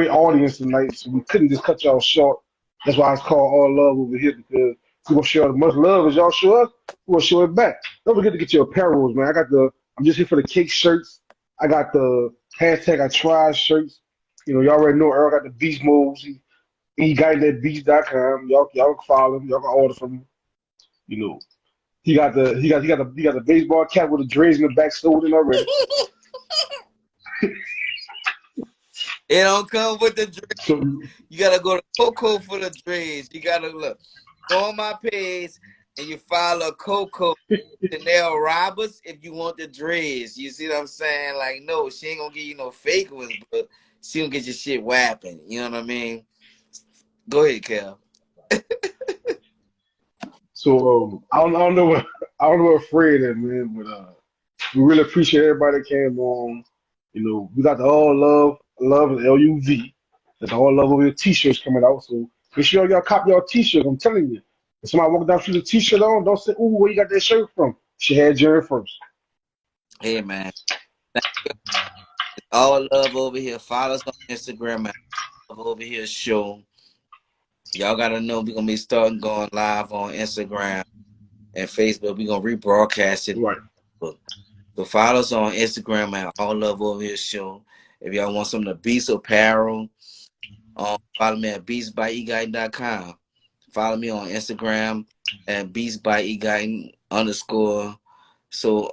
audience tonight, so we couldn't just cut y'all short. That's why it's called All Love Over Here, because we're gonna show as much love as y'all show us. We're gonna show it back. Don't forget to get your apparels, man. I'm just here for the cake shirts. I got the hashtag I tried shirts. You know, y'all already know Earl got the beast modes. He got that beast.com. Y'all can follow him. Y'all can order from him. You know, he got the baseball cap with the dreads in the back sold in already. It don't come with the dreads. So, you gotta go to Coco for the dreads. You gotta go on my page and you follow Coco Chanel Roberts if you want the dreads. You see what I'm saying? Like, no, she ain't gonna give you no fake ones, but she gonna get your shit whapping. You know what I mean? Go ahead, Cal. So I don't know what Fred is, man, but we really appreciate everybody that came on. You know, we got the All Love and LUV. There's the All Love Over Here t-shirts coming out. So make sure y'all copy your t-shirts. I'm telling you. If somebody walk down with a t-shirt on, don't say, "Ooh, where you got that shirt from?" She had Jared first. Hey, man. Thank you. All Love Over Here. Follow us on Instagram at All Love Over Here Show. Y'all gotta know we're gonna be starting going live on Instagram and Facebook. We're gonna rebroadcast it. Right. So follow us on Instagram at All Love Over Here Show. If y'all want some of the Beast apparel, follow me at beastbyeguy.com. Follow me on Instagram at beastbyeguy_. So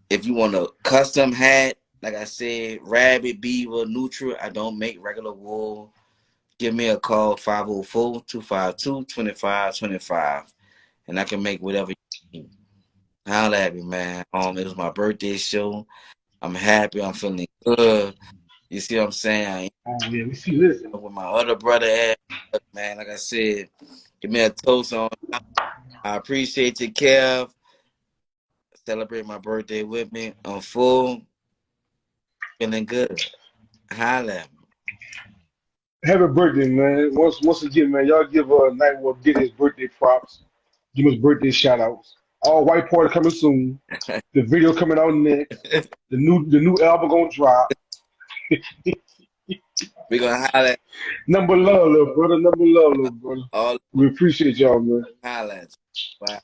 if you want a custom hat, like I said, rabbit, beaver, neutral, I don't make regular wool. Give me a call, 504-252-2525, and I can make whatever you need. Holla at me, man. It was my birthday show. I'm happy. I'm feeling good. You see what I'm saying? Oh, yeah, we see this. With my other brother, man, like I said, give me a toast on. I appreciate you, Kev. Celebrate my birthday with me. I'm full. Feeling good. Holla at me. Happy birthday, man. Once again, man, y'all give Night Wolf get his birthday props. Give his birthday shout outs. All white party coming soon. The video coming out next. The new album gonna drop. We gonna holla. Number love, little brother. Number love, little brother. We appreciate y'all, man. Holla. Bye.